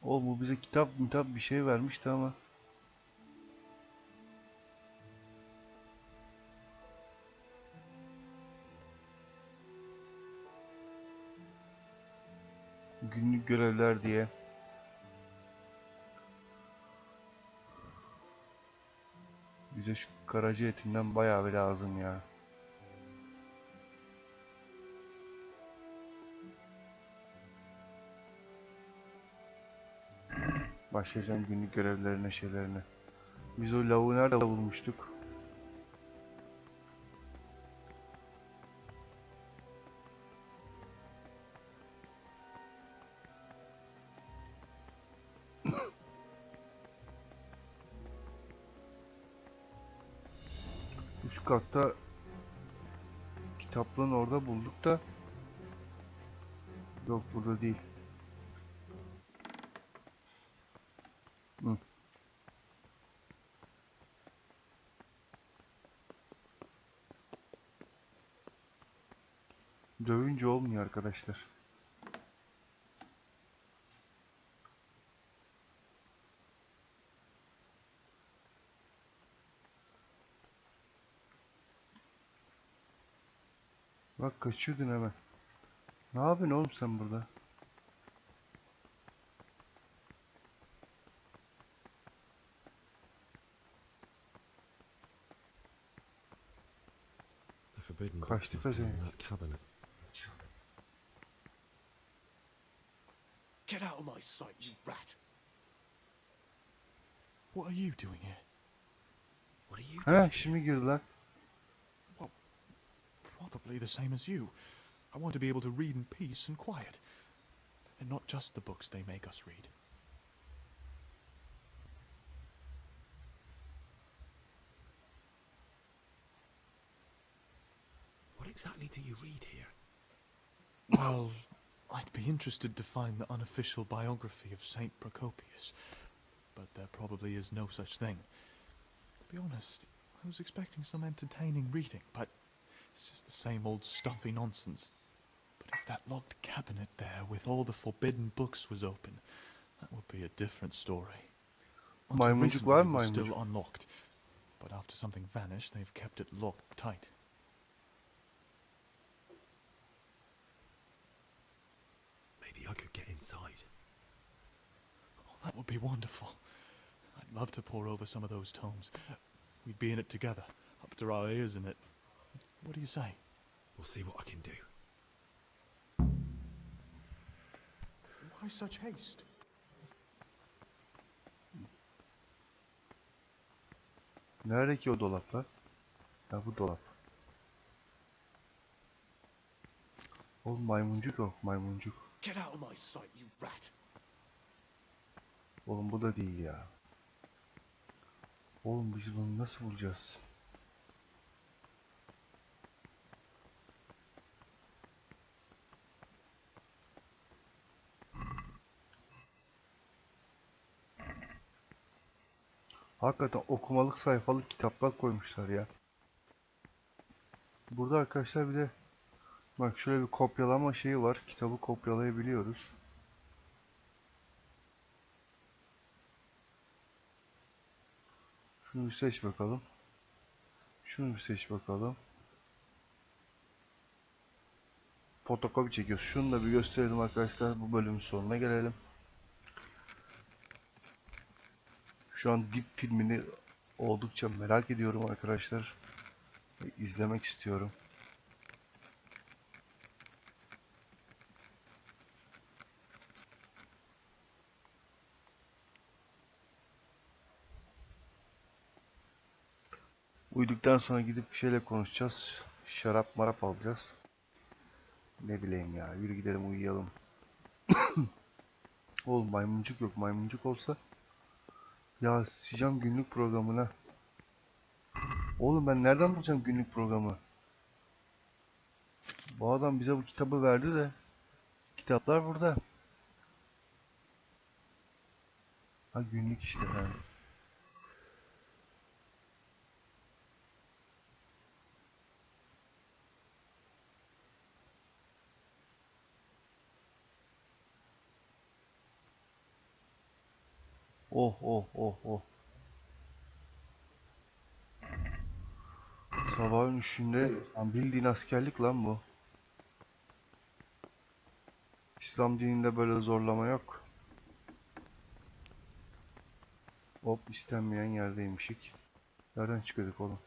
Oğlum bu bize kitap bir şey vermişti ama. Günlük görevler diye. Bize şu karaca etinden bayağı bir lazım ya. Başlayacağım günlük görevlerine, şeylerine. Biz o lavuğu nerede bulmuştuk? Üst katta kitaplığın orada bulduk da yok, burada değil. Hı. Dövünce olmuyor arkadaşlar. Bak kaçıyordun hemen. Ne yapıyorsun oğlum sen burada? The forbidden books Kaçtı must be pezevenk. in that cabinet. Get out of my sight, you rat! What are you doing here? What are you He, doing? şimdi girdiler. Well, probably the same as you. I want to be able to read in peace and quiet. And not just the books they make us read. What exactly do you read here? Well, I'd be interested to find the unofficial biography of Saint Procopius, but there probably is no such thing. To be honest, I was expecting some entertaining reading, but it's just the same old stuffy nonsense. But if that locked cabinet there with all the forbidden books was open, that would be a different story. Until Maymuncuk recently var it mı was still maymuncuk? unlocked, but after something vanished, they've kept it locked tight. Maybe I could get inside. Oh, that would be wonderful. I'd love to pore over some of those tomes. We'd be in it together, up to our ears in it. What do you say? We'll see what I can do. Why such haste? Nerede ki o dolap lan? Ha, bu dolap. Oğlum maymuncuk yok, maymuncuk. Get out of my sight, you rat! Oğlum bu da değil ya. Oğlum biz bunu nasıl bulacağız? Hakikaten okumalık sayfalık kitaplar koymuşlar ya. Burada arkadaşlar bir de bak şöyle bir kopyalama şeyi var. Kitabı kopyalayabiliyoruz. Şunu bir seç bakalım. Şunu bir seç bakalım. fotokopi çekiyoruz. Şunu da bir gösterelim arkadaşlar. Bu bölümün sonuna gelelim. Şu an Dip filmini oldukça merak ediyorum arkadaşlar. İzlemek istiyorum. Uyuduktan sonra gidip bir şeyle konuşacağız. Şarap marap alacağız. Ne bileyim ya. Yürü gidelim uyuyalım. Oğlum maymuncuk yok. Maymuncuk olsa ya sıçacağım günlük programına. Oğlum ben nereden bulacağım günlük programı? Bu adam bize bu kitabı verdi de kitaplar burada. Ha günlük işte ha. Oh oh oh oh. Sabahın üçünde lan bildiğin askerlik lan bu. İslam dininde böyle zorlama yok. Hop istenmeyen yerdeymişik. Nereden çıkıyorduk oğlum?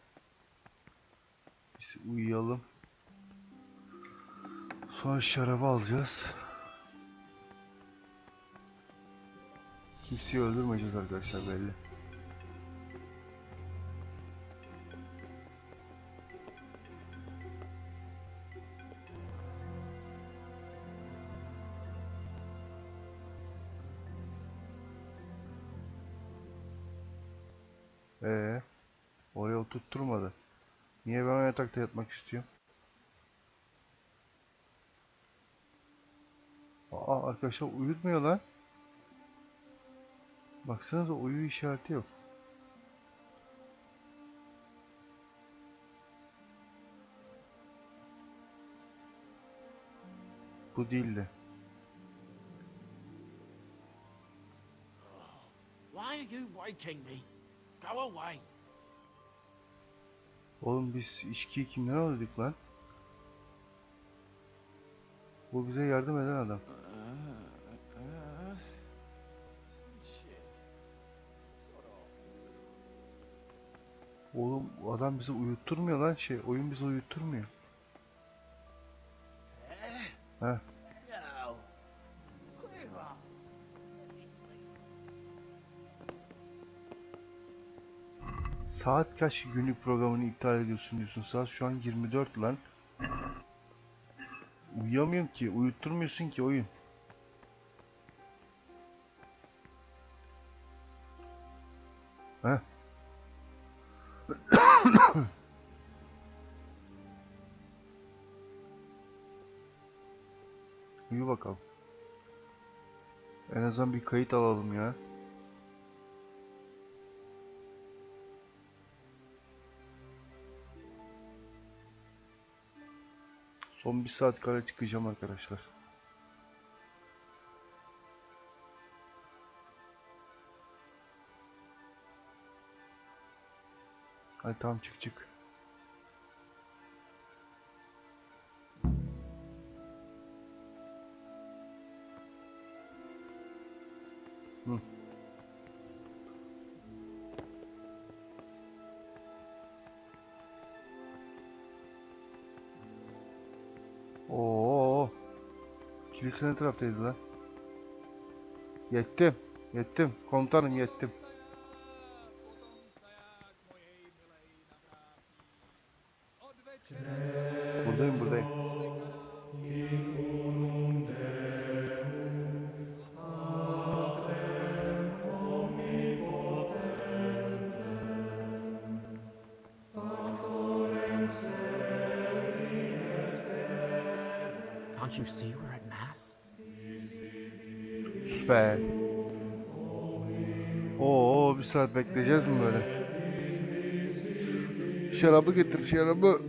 Biz uyuyalım. Sonra şarabı alacağız. Kimseyi öldürmeyeceğiz arkadaşlar belli. Oraya oturtturmadı. Niye ben yatakta yatmak istiyorum? Aa arkadaşlar uyutmuyor lan. Baksanıza uyu işareti yok. Bu değildi. Why are you waking me? Go away. Oğlum biz içkiyi kimden alıyorduk lan? Bu bize yardım eden adam. Oğlum adam bizi uyutturmuyor lan oyun bizi uyutturmuyor. Heh. Saat kaç günlük programını iptal ediyorsun diyorsun. Saat şu an 24 lan. Uyuyamıyorum ki. Uyutturmuyorsun ki oyun. Heh. Uyu bakalım. En azından bir kayıt alalım ya. Son bir saat kala çıkacağım arkadaşlar. Hadi tamam çık. Hı. Oo. Kilise ne taraftaydı lan? Yettim. Komutanım yettim. Buradayım. Can't you see we're at mass? Sus be. Oo bir saat bekleyeceğiz mi böyle? Şarabı getir şarabı.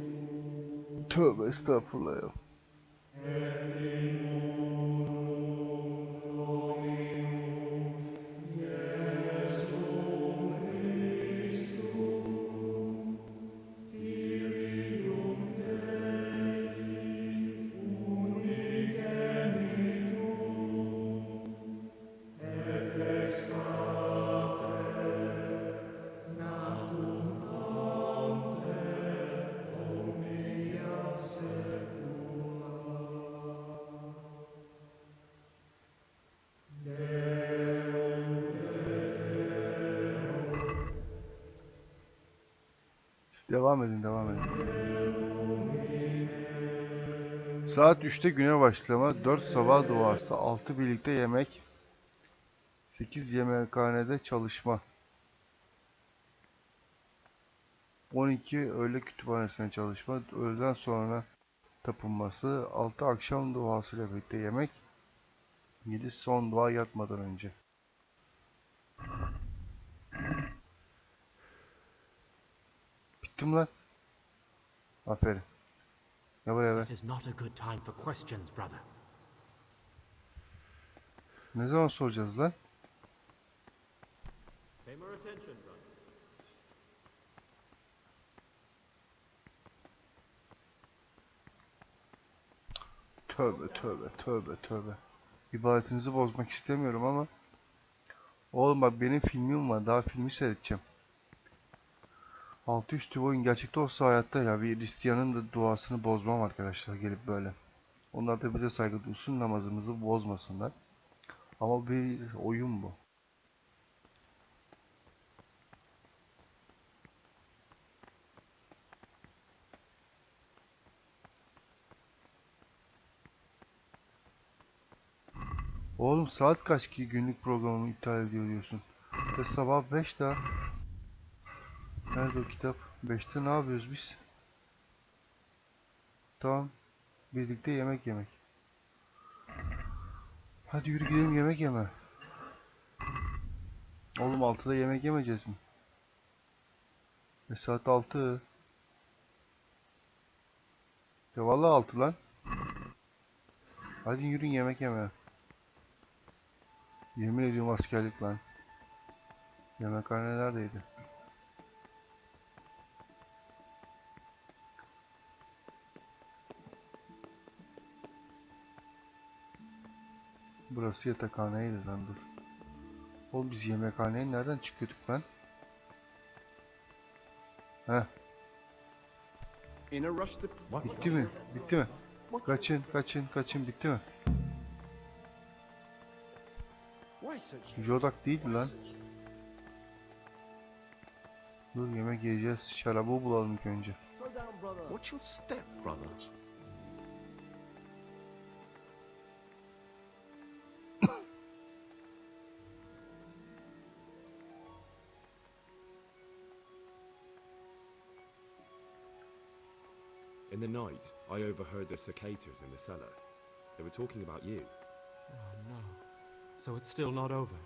Tövbe estağfurullah ya. Devam edin, devam edin. Saat 3'te güne başlama, 4 sabah duası, 6 birlikte yemek, 8 yemekhanede çalışma, 12 öğle kütüphanesinde çalışma, öğleden sonra tapınması, 6 akşam duasıyla birlikte yemek, 7 son dua yatmadan önce. Bitti mi lan? Aferin. Ne var ya? This is not a good time for questions, brother. Ne zaman soracağız lan? Pay more attention, brother. Tövbe tövbe tövbe tövbe. İbadetinizi bozmak istemiyorum ama oğlum bak benim filmim var. Daha filmi seyredeceğim. Altı üstü bu oyun gerçekte olsa hayatta ya bir Hristiyanın da duasını bozmam arkadaşlar gelip böyle. Onlar da bize saygı duysun, namazımızı bozmasınlar. Ama bir oyun bu. Oğlum saat kaç ki günlük programımı iptal ediyor diyorsun. Ve sabah 5 daha. Nerede o kitap? 5'te ne yapıyoruz biz? Tamam. Birlikte yemek yemek. Hadi yürü gidelim yemek yeme. Oğlum 6'da yemek yemeyeceğiz mi? Saat 6. Ya vallahi 6 lan. Hadi yürüyün yemek yeme. Yemin ediyorum askerlik lan. Yemekhane neredeydi? Burası yatakhaneydi lan dur. Oğlum biz yemekhaneye nereden çıkıyorduk lan? Heh. Bitti mi? Bitti mi? Kaçın, kaçın, kaçın, bitti mi? Jodak değildi lan. Dur yemek yiyeceğiz. Şarabı bulalım ilk önce. Watch your step, brother. In the night, I overheard the cicadas in the cellar. They were talking about you. Oh no. So it's still not over.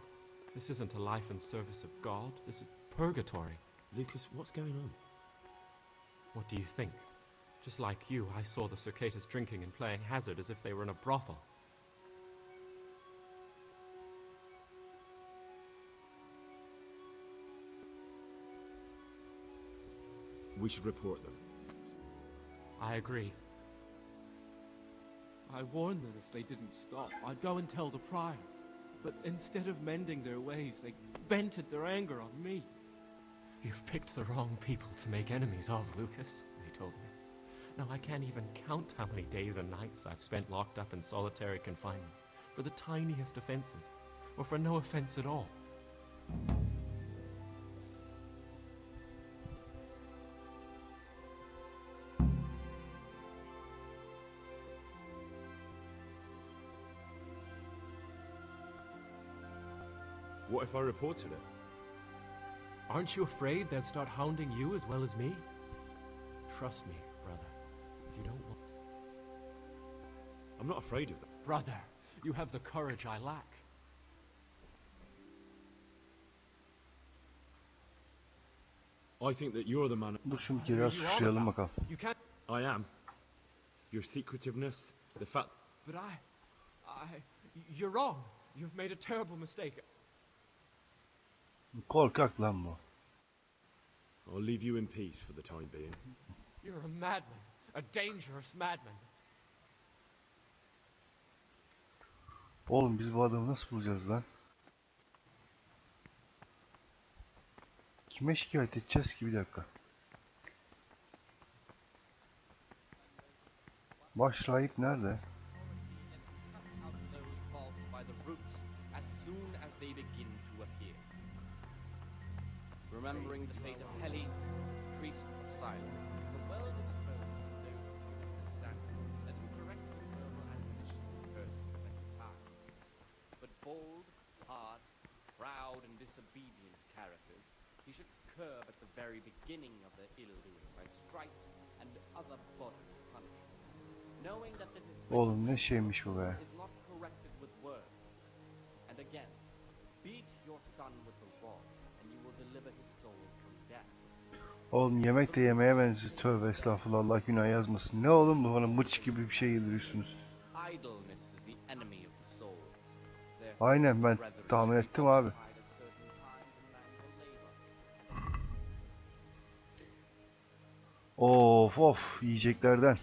This isn't a life in service of God. This is purgatory. Lucas, what's going on? What do you think? Just like you, I saw the cicadas drinking and playing hazard as if they were in a brothel. We should report them. I agree. I warned them if they didn't stop, I'd go and tell the prior. But instead of mending their ways, they vented their anger on me. You've picked the wrong people to make enemies of, Lucas, they told me. Now I can't even count how many days and nights I've spent locked up in solitary confinement for the tiniest offenses, or for no offense at all. What if I reported it? Aren't you afraid they'd start hounding you as well as me? Trust me, brother. If you don't want... I'm not afraid of them. Brother, you have the courage I lack. I think that you're the man. Dur şimdi geri suçlayalım bakalım. You can't... I am. Your secretiveness, the fact... But you're wrong. You've made a terrible mistake. Korkak lan bu. I'll leave you in peace for the time being. You're a madman. A dangerous madman. Oğlum biz bu adamı nasıl bulacağız lan? Kime şikayet edeceğiz ki bir dakika. Baş rahip nerede? Remembering the fate of Heli, priest of science. disobedient characters, he should curb at the very beginning of their ill-doing by stripes and other bodily punishments, knowing that it is Oğlum ne şeymiş bu be. is not corrected with words. And again, beat your son with the rod, and you will deliver his soul from death. Oğlum yemek de yemeğe benziyor. Tövbe estağfurullah, Allah günah yazmasın. Ne oğlum bu, bana mırç gibi bir şey yediriyorsunuz. Idleness is the enemy of the soul. Aynen, ben tahmin ettim abi. Of of, yiyeceklerden.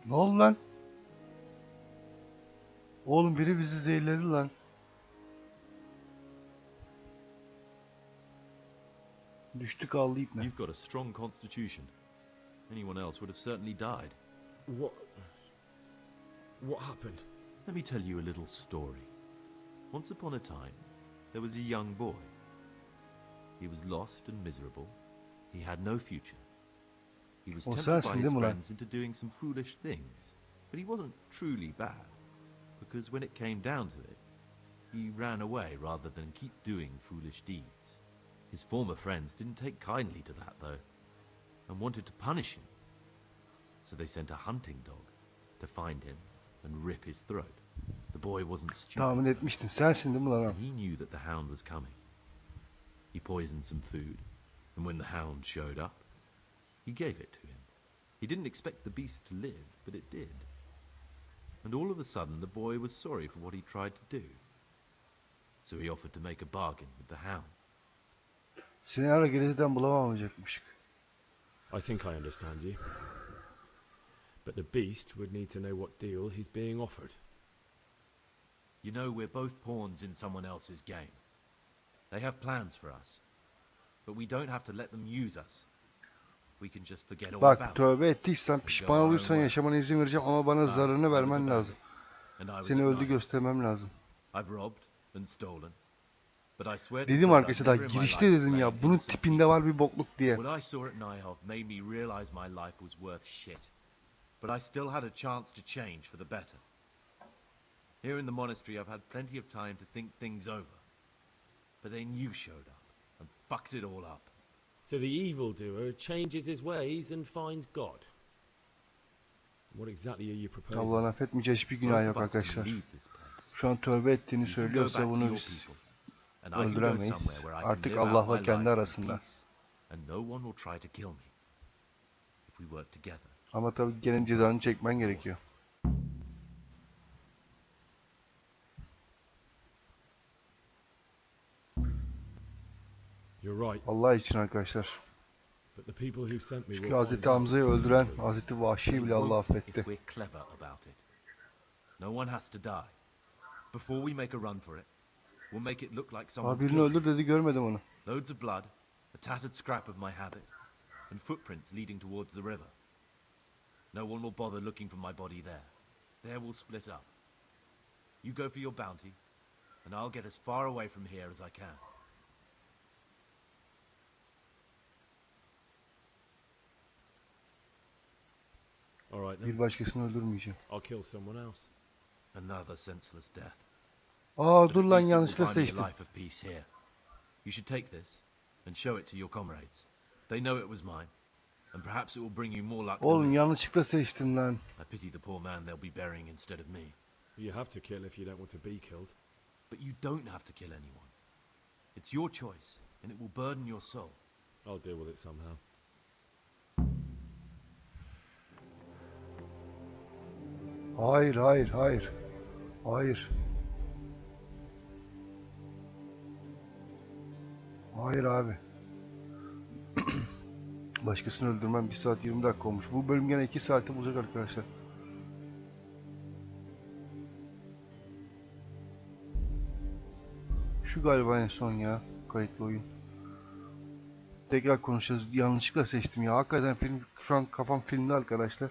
Ne oldu lan? Oğlum biri bizi zehirledi lan. Düştük kaldı ipne. You've got a strong constitution. Anyone else would have certainly died. What happened? Let me tell you a little story. Once upon a time, there was a young boy. He was lost and miserable. He had no future. He was tempted by his friends into doing some foolish things, but he wasn't truly bad, because when it came down to it, he ran away rather than keep doing foolish deeds. His former friends didn't take kindly to that, though, and wanted to punish him. So they sent a hunting dog to find him and rip his throat. The boy wasn't stupid. Tahmin etmiştim. Sensin değil mi lan? And he knew that the hound was coming. He poisoned some food, and when the hound showed up, he gave it to him. He didn't expect the beast to live, but it did. And all of a sudden, the boy was sorry for what he tried to do. So he offered to make a bargain with the hound. Seni ara geriden bulamamayacakmışık. I think I understand you. But the beast would need to know what deal he's being offered. You know, we're both pawns in someone else's game. They have plans for us. But we don't have to let them use us. We can just forget all about it. Bak, tövbe ettiysen, pişman olursan yaşamana izin vereceğim ama bana zararını vermen lazım. Seni öldü göstermem lazım. Dedim arkadaşlar, daha girişte dedim ya, bunun tipinde var bir bokluk diye. What I saw at Nighthawk made me realize my life was worth shit. But I still had a chance to change for the better. Here in the monastery I've had plenty of time to think things over. But then you showed up and fucked it all up. So the evildoer changes his ways and finds God. What exactly are you proposing? Allah'ın affetmeyeceği hiçbir günah yok arkadaşlar. Şu an tövbe ettiğini söylüyorsa bunu biz öldüremeyiz. Artık Allah'la kendi arasında. Ama tabii gene cezanı çekmen gerekiyor. Allah için arkadaşlar. Çünkü Hazreti Hamza'yı öldüren Hazreti Vahşi bile Allah affetti. Abi birini öldür dedi, görmedim onu. Loads of blood, a tattered scrap of my habit, and footprints leading towards the river. No one will bother looking for my body there. There we'll split up. You go for your bounty, and I'll get as far away from here as I can. Bir başkasını öldürmeyeceğim. I'll kill someone else. Another senseless death. Aa dur lan, yanlışlıkla seçtim. You should take this and show it to your comrades. They know it was mine, and perhaps it will bring you more luck than me. Oğlum yanlışlıkla seçtim lan. I pity the poor man they'll be burying instead of me. You have to kill if you don't want to be killed. But you don't have to kill anyone. It's your choice, and it will burden your soul. I'll deal with it somehow. Hayır, hayır, hayır. Hayır. Hayır abi. Başkasını öldürmem 1 saat 20 dakika olmuş. Bu bölüm gene 2 saati bulacak arkadaşlar. Şu galiba en son ya. Kayıtlı oyun. Tekrar konuşacağız. Yanlışlıkla seçtim ya. Hakikaten film şu an kafam filmde arkadaşlar.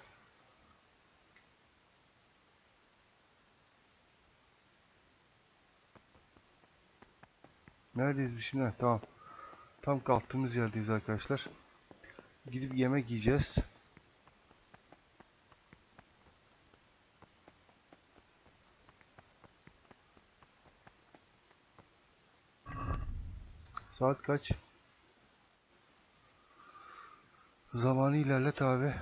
Neredeyiz biz şimdi? Tamam. Tam kalktığımız yerdeyiz arkadaşlar. Gidip yemek yiyeceğiz. Saat kaç? Zamanı ilerlet abi.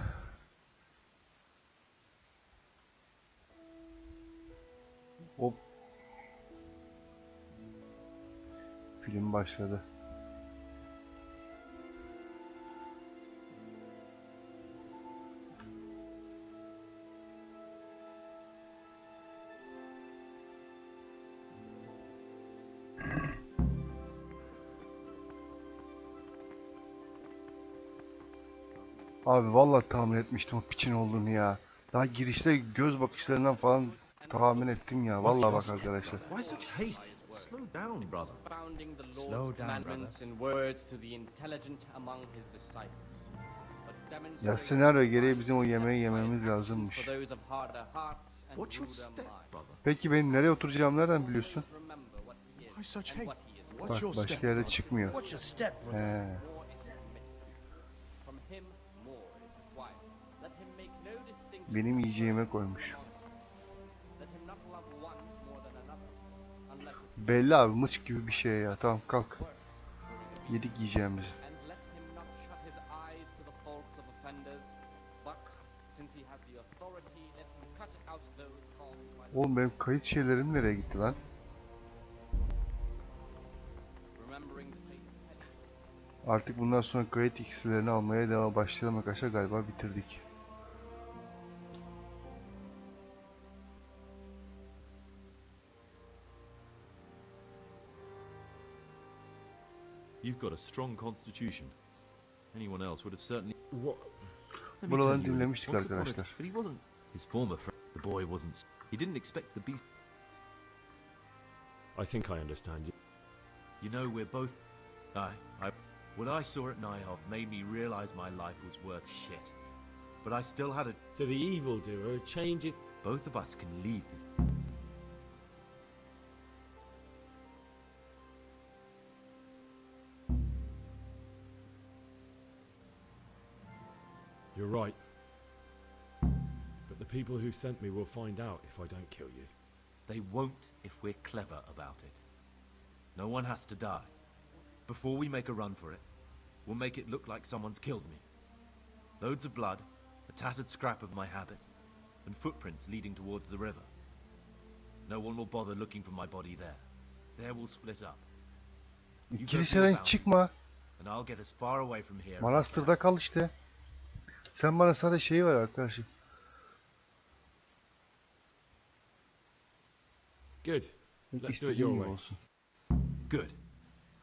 Hop. Film başladı. Abi vallahi tahmin etmiştim o piçin olduğunu ya. Daha girişte göz bakışlarından falan tahmin ettim ya. Vallahi bak arkadaşlar. Why such haste? Slow down, brother. Expounding the Slow Lord's down, commandments in words to the intelligent among his disciples. But Ya demonstrating senaryo gereği bizim o divine yemeği sacrifice yememiz actions lazımmış. for those of harder hearts and What's your ruder step, minds. brother? Peki benim nereye oturacağım nereden biliyorsun? Remember what he is Why such and hate? what he is. What's your Bak step, başka yere brother? çıkmıyor. What's your step, brother? He. More is permitted. From him more is required. Let him make no distinction. Benim yiyeceğime koymuş. Let him not love one more than another, unless it Belli abi mıç gibi bir şey ya. Tamam kalk. Yedik yiyeceğimizi. and let him not shut his eyes to the faults of offenders, but since he has the authority, let him cut out those caused by Oğlum benim kayıt şeylerim nereye gitti lan? remembering the fate of Helen. Artık bundan sonra kayıt iksirlerini almaya devam başlayalım arkadaşlar. Galiba bitirdik. You've got a strong constitution. Anyone else would have certainly... What? Let me Buraları tell you, dinlemiştik once upon a arkadaşlar. But he wasn't... His former friend, the boy wasn't... He didn't expect the beast... I think I understand you. You know, we're both... What I saw at Nihov made me realize my life was worth shit. But I still had a... So the evildoer changes... Both of us can leave this... You're right. But the people who sent me will find out if I don't kill you. They won't if we're clever about it. No one has to die. Before we make a run for it, we'll make it look like someone's killed me. Loads of blood, a tattered scrap of my habit, and footprints leading towards the river. No one will bother looking for my body there. There we'll split up. You go for your Kiliseden bounty, çıkma. and I'll get as far away from here as I Manastırda kal işte. Sen bana sadece şeyi ver arkadaşım. Good. Let's do it İstediğin your gibi way. olsun. Good.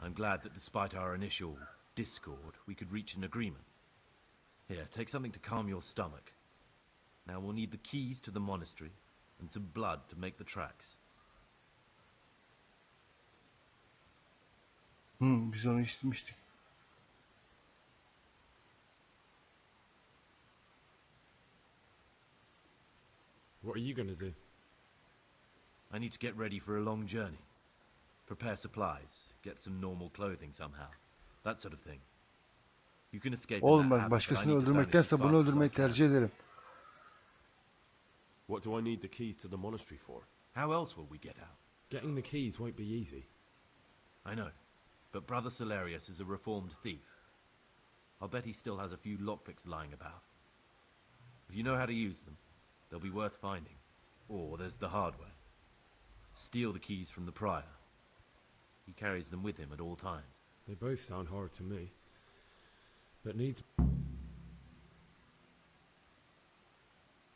I'm glad that despite our initial discord, we could reach an agreement. Here, take something to calm your stomach. Now we'll need the keys to the monastery and some blood to make the tracks. Biz onu istemiştik. What are you gonna do? I need to get ready for a long journey. Prepare supplies, get some normal clothing somehow. That sort of thing. You can escape in Oğlum that bak habit, but I başkasını need to vanish as öldürmektense bunu fast as I öldürmeyi can. tercih ederim. What do I need the keys to the monastery for? How else will we get out? Getting the keys won't be easy. I know, but Brother Salarius is a reformed thief. I'll bet he still has a few lockpicks lying about. If you know how to use them, they'll be worth finding. Or there's the hard way. Steal the keys from the prior. He carries them with him at all times. They both sound hard to me. But needs...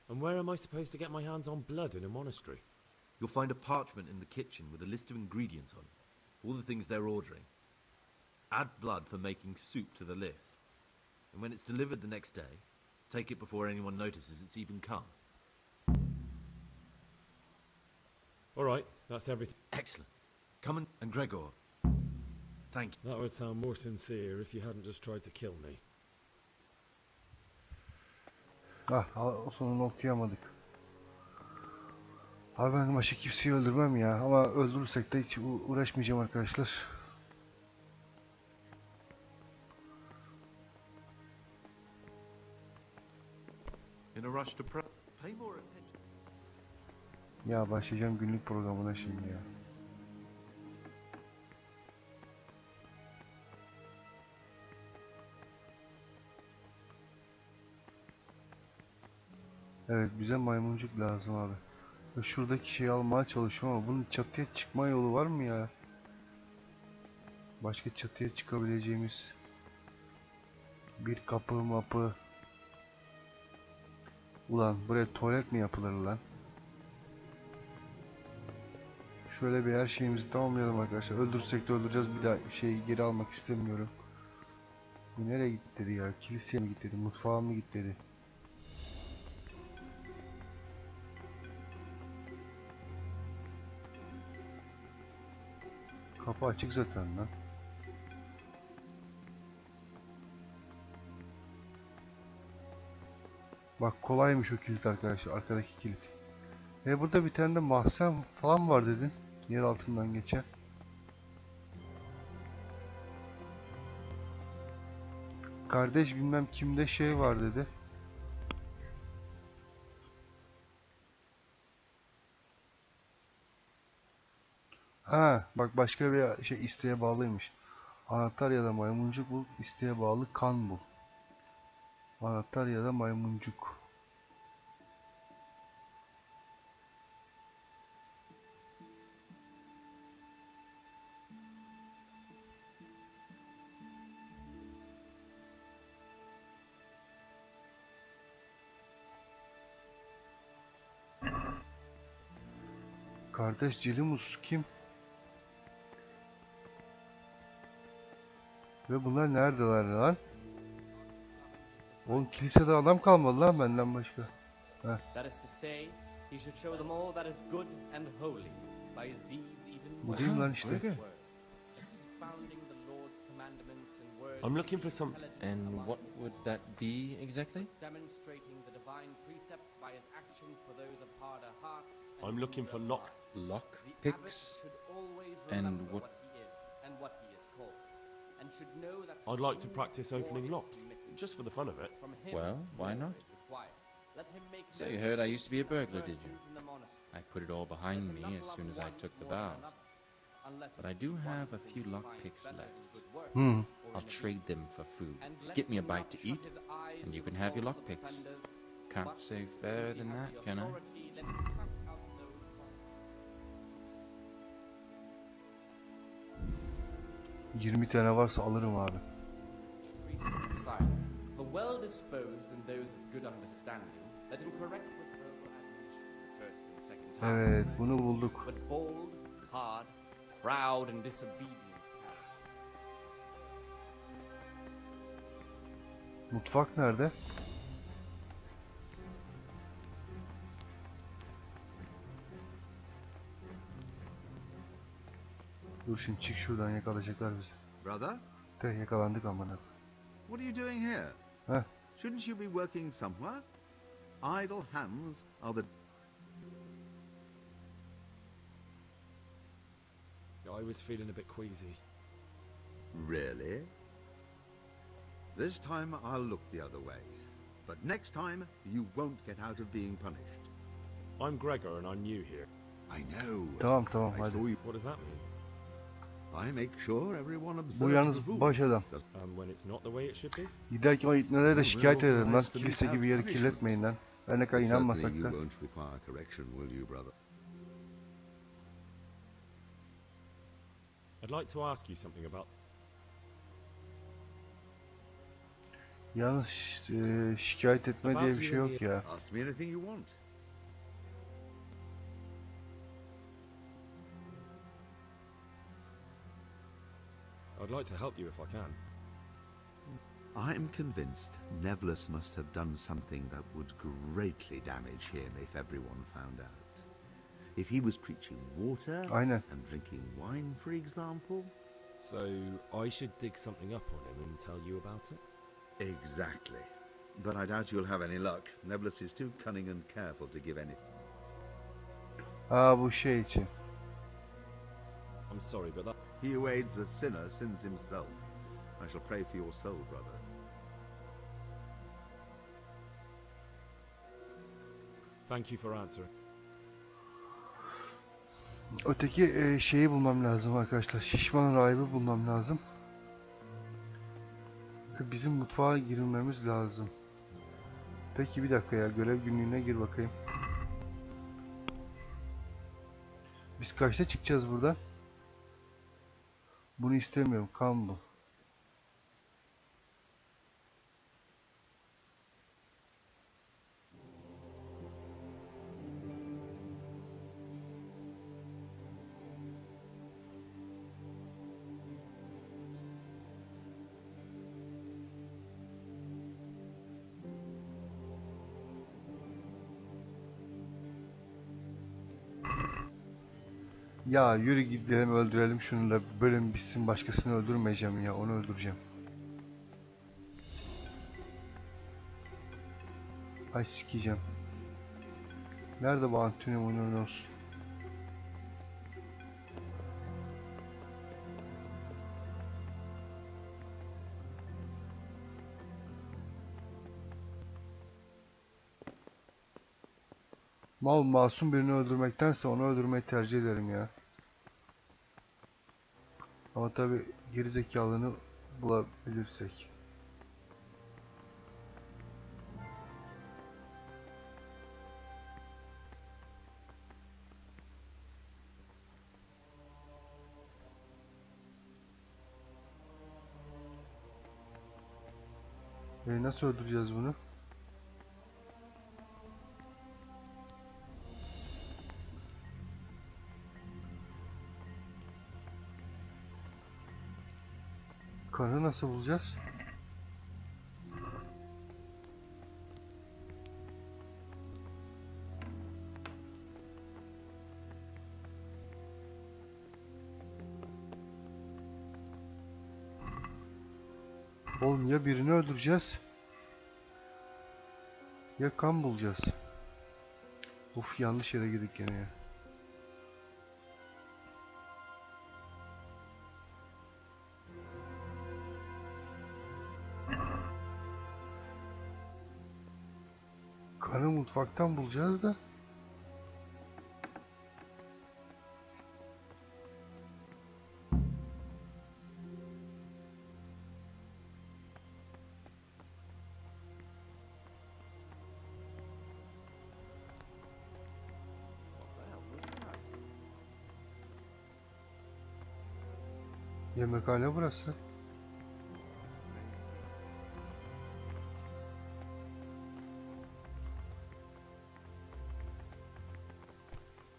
And where am I supposed to get my hands on blood in a monastery? You'll find a parchment in the kitchen with a list of ingredients on it. All the things they're ordering. Add blood for making soup to the list. And when it's delivered the next day, take it before anyone notices it's even come. Alright, that's everything. Excellent. Come and Gregor. Thank That would sound more sincere if you hadn't just tried to kill me. Sonunu okuyamadık. Abi ben başka kimseyi öldürmem ya. Ama öldürürsek de hiç uğraşmayacağım arkadaşlar. In a rush to pay more attention. Ya başlayacağım günlük programına şimdi ya. Evet, bize maymuncuk lazım abi. Ve şuradaki şeyi almaya çalışıyorum ama bunun çatıya çıkma yolu var mı ya? Başka çatıya çıkabileceğimiz bir kapı mapı. Ulan buraya tuvalet mi yapılır lan? Şöyle bir her şeyimizi tamamlayalım arkadaşlar. Öldürsek de öldüreceğiz, bir daha şeyi geri almak istemiyorum. Bu nereye gitti dedi ya? Kiliseye mi gitti dedi? Mutfağa mı gitti dedi? Kapı açık zaten lan. Bak kolaymış o kilit arkadaşlar, arkadaki kilit. Burada bir tane de mahzen falan var dedin. Yer altından geçen. Kardeş bilmem kimde şey var dedi. Ha bak, başka bir şey isteğe bağlıymış. Anahtar ya da maymuncuk bul, isteğe bağlı kan bul. Anahtar ya da maymuncuk. Kardeş Celimus kim? Ve bunlar neredeler lan? Oğlum kilisede adam kalmadı lan benden başka. Heh. That is to say, he should show them all that is good and holy by his deeds even Bu değil mi lan işte? expounding the Lord's commandments in words. I'm looking for something. And what would that be exactly? Demonstrating the divine precepts by his actions for those of harder hearts. I'm looking for lock The abbot picks. should always And remember what? what he is and what he is called, and should know that I'd like to practice opening locks, just for the fun of it. from him Well, why not? is required. Let him make So you notes heard I used to be a burglar, did you? persons in the monastery. I put it all behind me as soon as I took the vows. But I do have a few lockpicks left. I'll trade them for food. Get me a bite to eat, and you can have your lockpicks. Can't say fairer than that, can I? 20 tane varsa alırım abi. For well disposed and those of good understanding, let him correct with verbal admonition the first and second time. Evet, bunu bulduk. But bold, hard, proud and disobedient characters. Mutfak nerede? Dur şimdi çık şuradan, yakalayacaklar bizi. Brother? Yakalandık amına. What are you doing here? Huh? Shouldn't you be working somewhere? Idle hands are the... I was feeling a bit queasy. Really? This time I'll look the other way. But next time, you won't get out of being punished. I'm Gregor and I'm new here. I know. Tamam I hadi. saw you. What does that mean? I make sure everyone observes Bu yalnız the rules. baş adam. When it's not the way it should be? Giderken o ipnelere de şikayet ederim lan. Kilise gibi yeri kirletmeyin lan. Her ne kadar inanmasak Certainly da. you won't require correction, will you, brother? I'd like to ask you something about... Yalnız şikayet etme diye bir şey yok ya. Ask me anything you want. I'd like to help you if I can. I'm convinced Nevlus must have done something that would greatly damage him if everyone found out. If he was preaching water Aynen. and drinking wine, for example, So I should dig something up on him and tell you about it? Exactly. But I doubt you'll have any luck. Nebulus is too cunning and careful to give any... Bu şey için. I'm sorry, but that... He who aids a sinner sins himself. I shall pray for your soul, brother. Thank you for answering. Öteki şeyi bulmam lazım arkadaşlar. Şişman rahibi bulmam lazım. Bizim mutfağa girmemiz lazım. Peki bir dakika ya, görev günlüğüne gir bakayım. Biz kaçta çıkacağız buradan? Bunu istemiyorum. Kan bu. Ya yürü gidelim, öldürelim şunu da bölüm bitsin, başkasını öldürmeyeceğim ya, onu öldüreceğim. Ay sikeceğim. Nerede bu Antonius? Masum birini öldürmektense onu öldürmeyi tercih ederim ya. Ama tabi gerizekalını bulabilirsek. Nasıl öldüreceğiz bunu? Kanı nasıl bulacağız? Oğlum ya birini öldüreceğiz ya kan bulacağız. Of, yanlış yere girdik gene ya. Kanı mutfaktan bulacağız da. Yemekhane burası.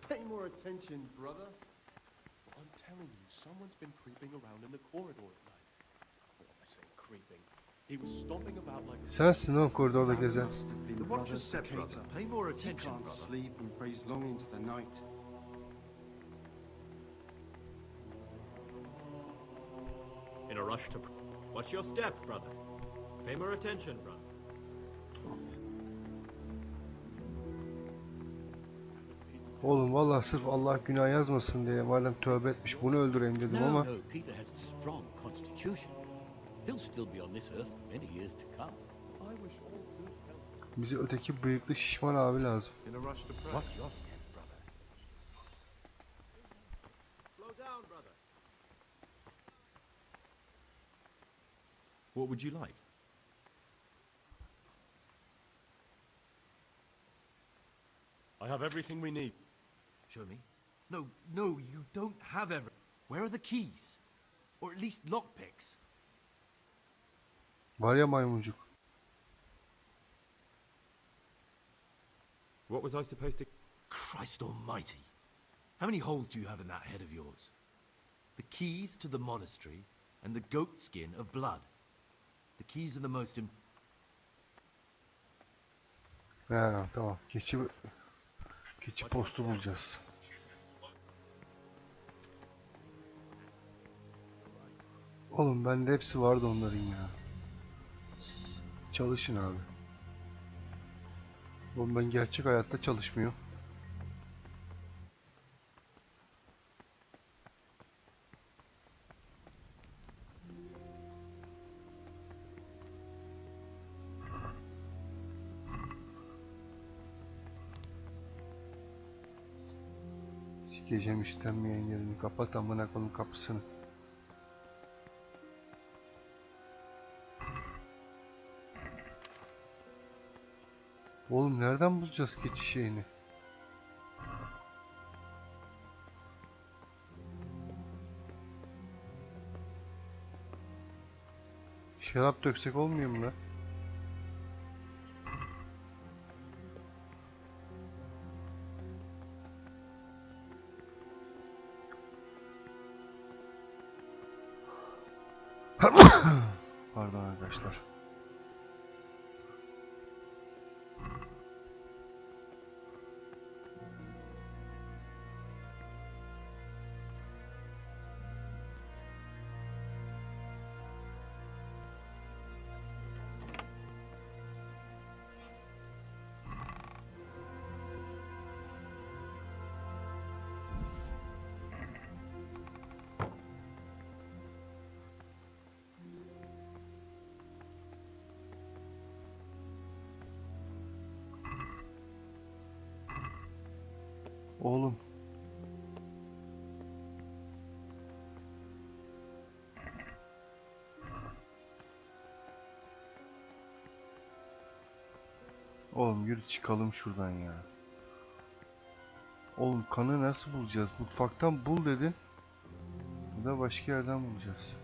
Pay more attention, brother. I'm telling you, someone's been creeping around in the corridor at night. What am I saying, creeping? He was stomping about like a... Sensin o koridorda gezen. Must have been The brother Watcher's stepbrother. Cicada. Pay more He attention, can't brother. sleep and prays long into the night. In a rush to... Watch your step, brother. Pay more attention, brother. Oğlum vallahi sırf Allah günah yazmasın diye, madem tövbe etmiş, bunu öldüreyim dedim ama. No, Peter has a strong constitution. He'll still be on this earth for many years to come. I wish all good health. Bize öteki bıyıklı şişman abi lazım. In a rush to pray. Watch your step, brother. Slow down, brother. What would you like? I have everything we need. Show me. No, you don't have every... Where are the keys? Or at least lockpicks? Var ya maymuncuk. What was I supposed to... Christ almighty. How many holes do you have in that head of yours? The keys to the monastery and the goat skin of blood. The keys are the most Ha, tamam. Keçi postu bulacağız. Oğlum bende hepsi vardı onların ya. Çalışın abi. Oğlum ben gerçek hayatta çalışmıyor. Sikeceğim istenmeyen yerini, kapat amına koyayım kapısını. Oğlum nereden bulacağız geçiş şeyini? Şarap döksek olmuyor mu lan? Pardon arkadaşlar. Oğlum. Oğlum yürü çıkalım şuradan ya. Oğlum kanı nasıl bulacağız? Mutfaktan bul dedin. Ya da başka yerden bulacağız.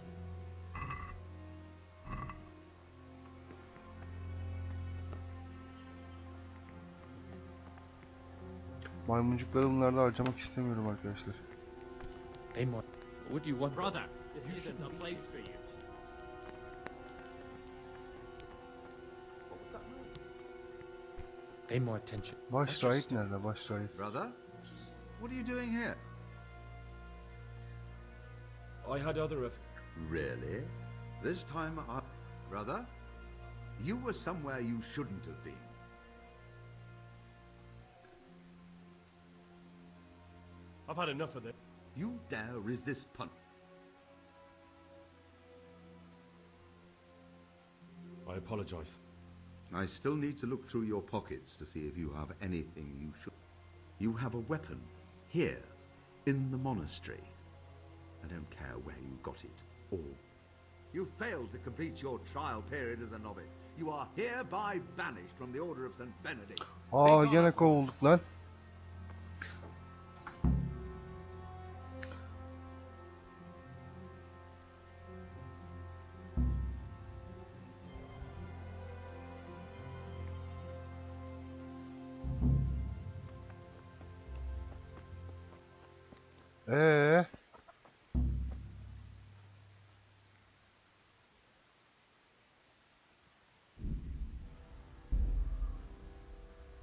Maymuncukları bunlarda harcamak istemiyorum arkadaşlar. Hey, what do you want? Brother, this isn't a place for you. Pay more attention. Baş rahip nerede? Baş rahip. Brother, what are you doing here? I had other Really? This time Brother, you were somewhere you shouldn't have been. I've had enough of this. You dare resist I apologize. I still need to look through your pockets to see if you have anything you should. You have a weapon here in the monastery. I don't care where you got it or. You failed to complete your trial period as a novice. You are hereby banished from the Order of St. Benedict. Aa gene kovulduk lan.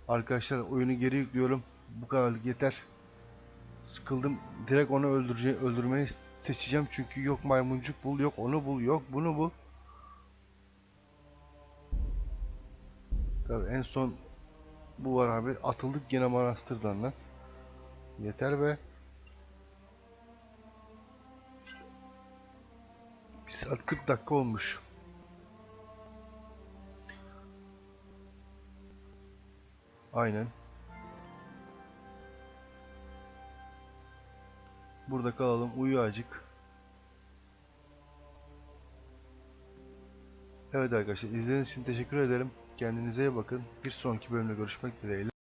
Arkadaşlar oyunu geri yüklüyorum. Bu kadarlık yeter. Sıkıldım. Direkt onu öldürmeyi seçeceğim çünkü yok maymuncuk bul, yok onu bul, yok bunu bul. Tabii en son bu var abi. Atıldık gene Manastırdan lan. Yeter be. 1 saat 40 dakika olmuş. Aynen. Burada kalalım. Uyu acık. Evet arkadaşlar izlediğiniz için teşekkür ederim. Kendinize iyi bakın. Bir sonraki bölümde görüşmek dileğiyle.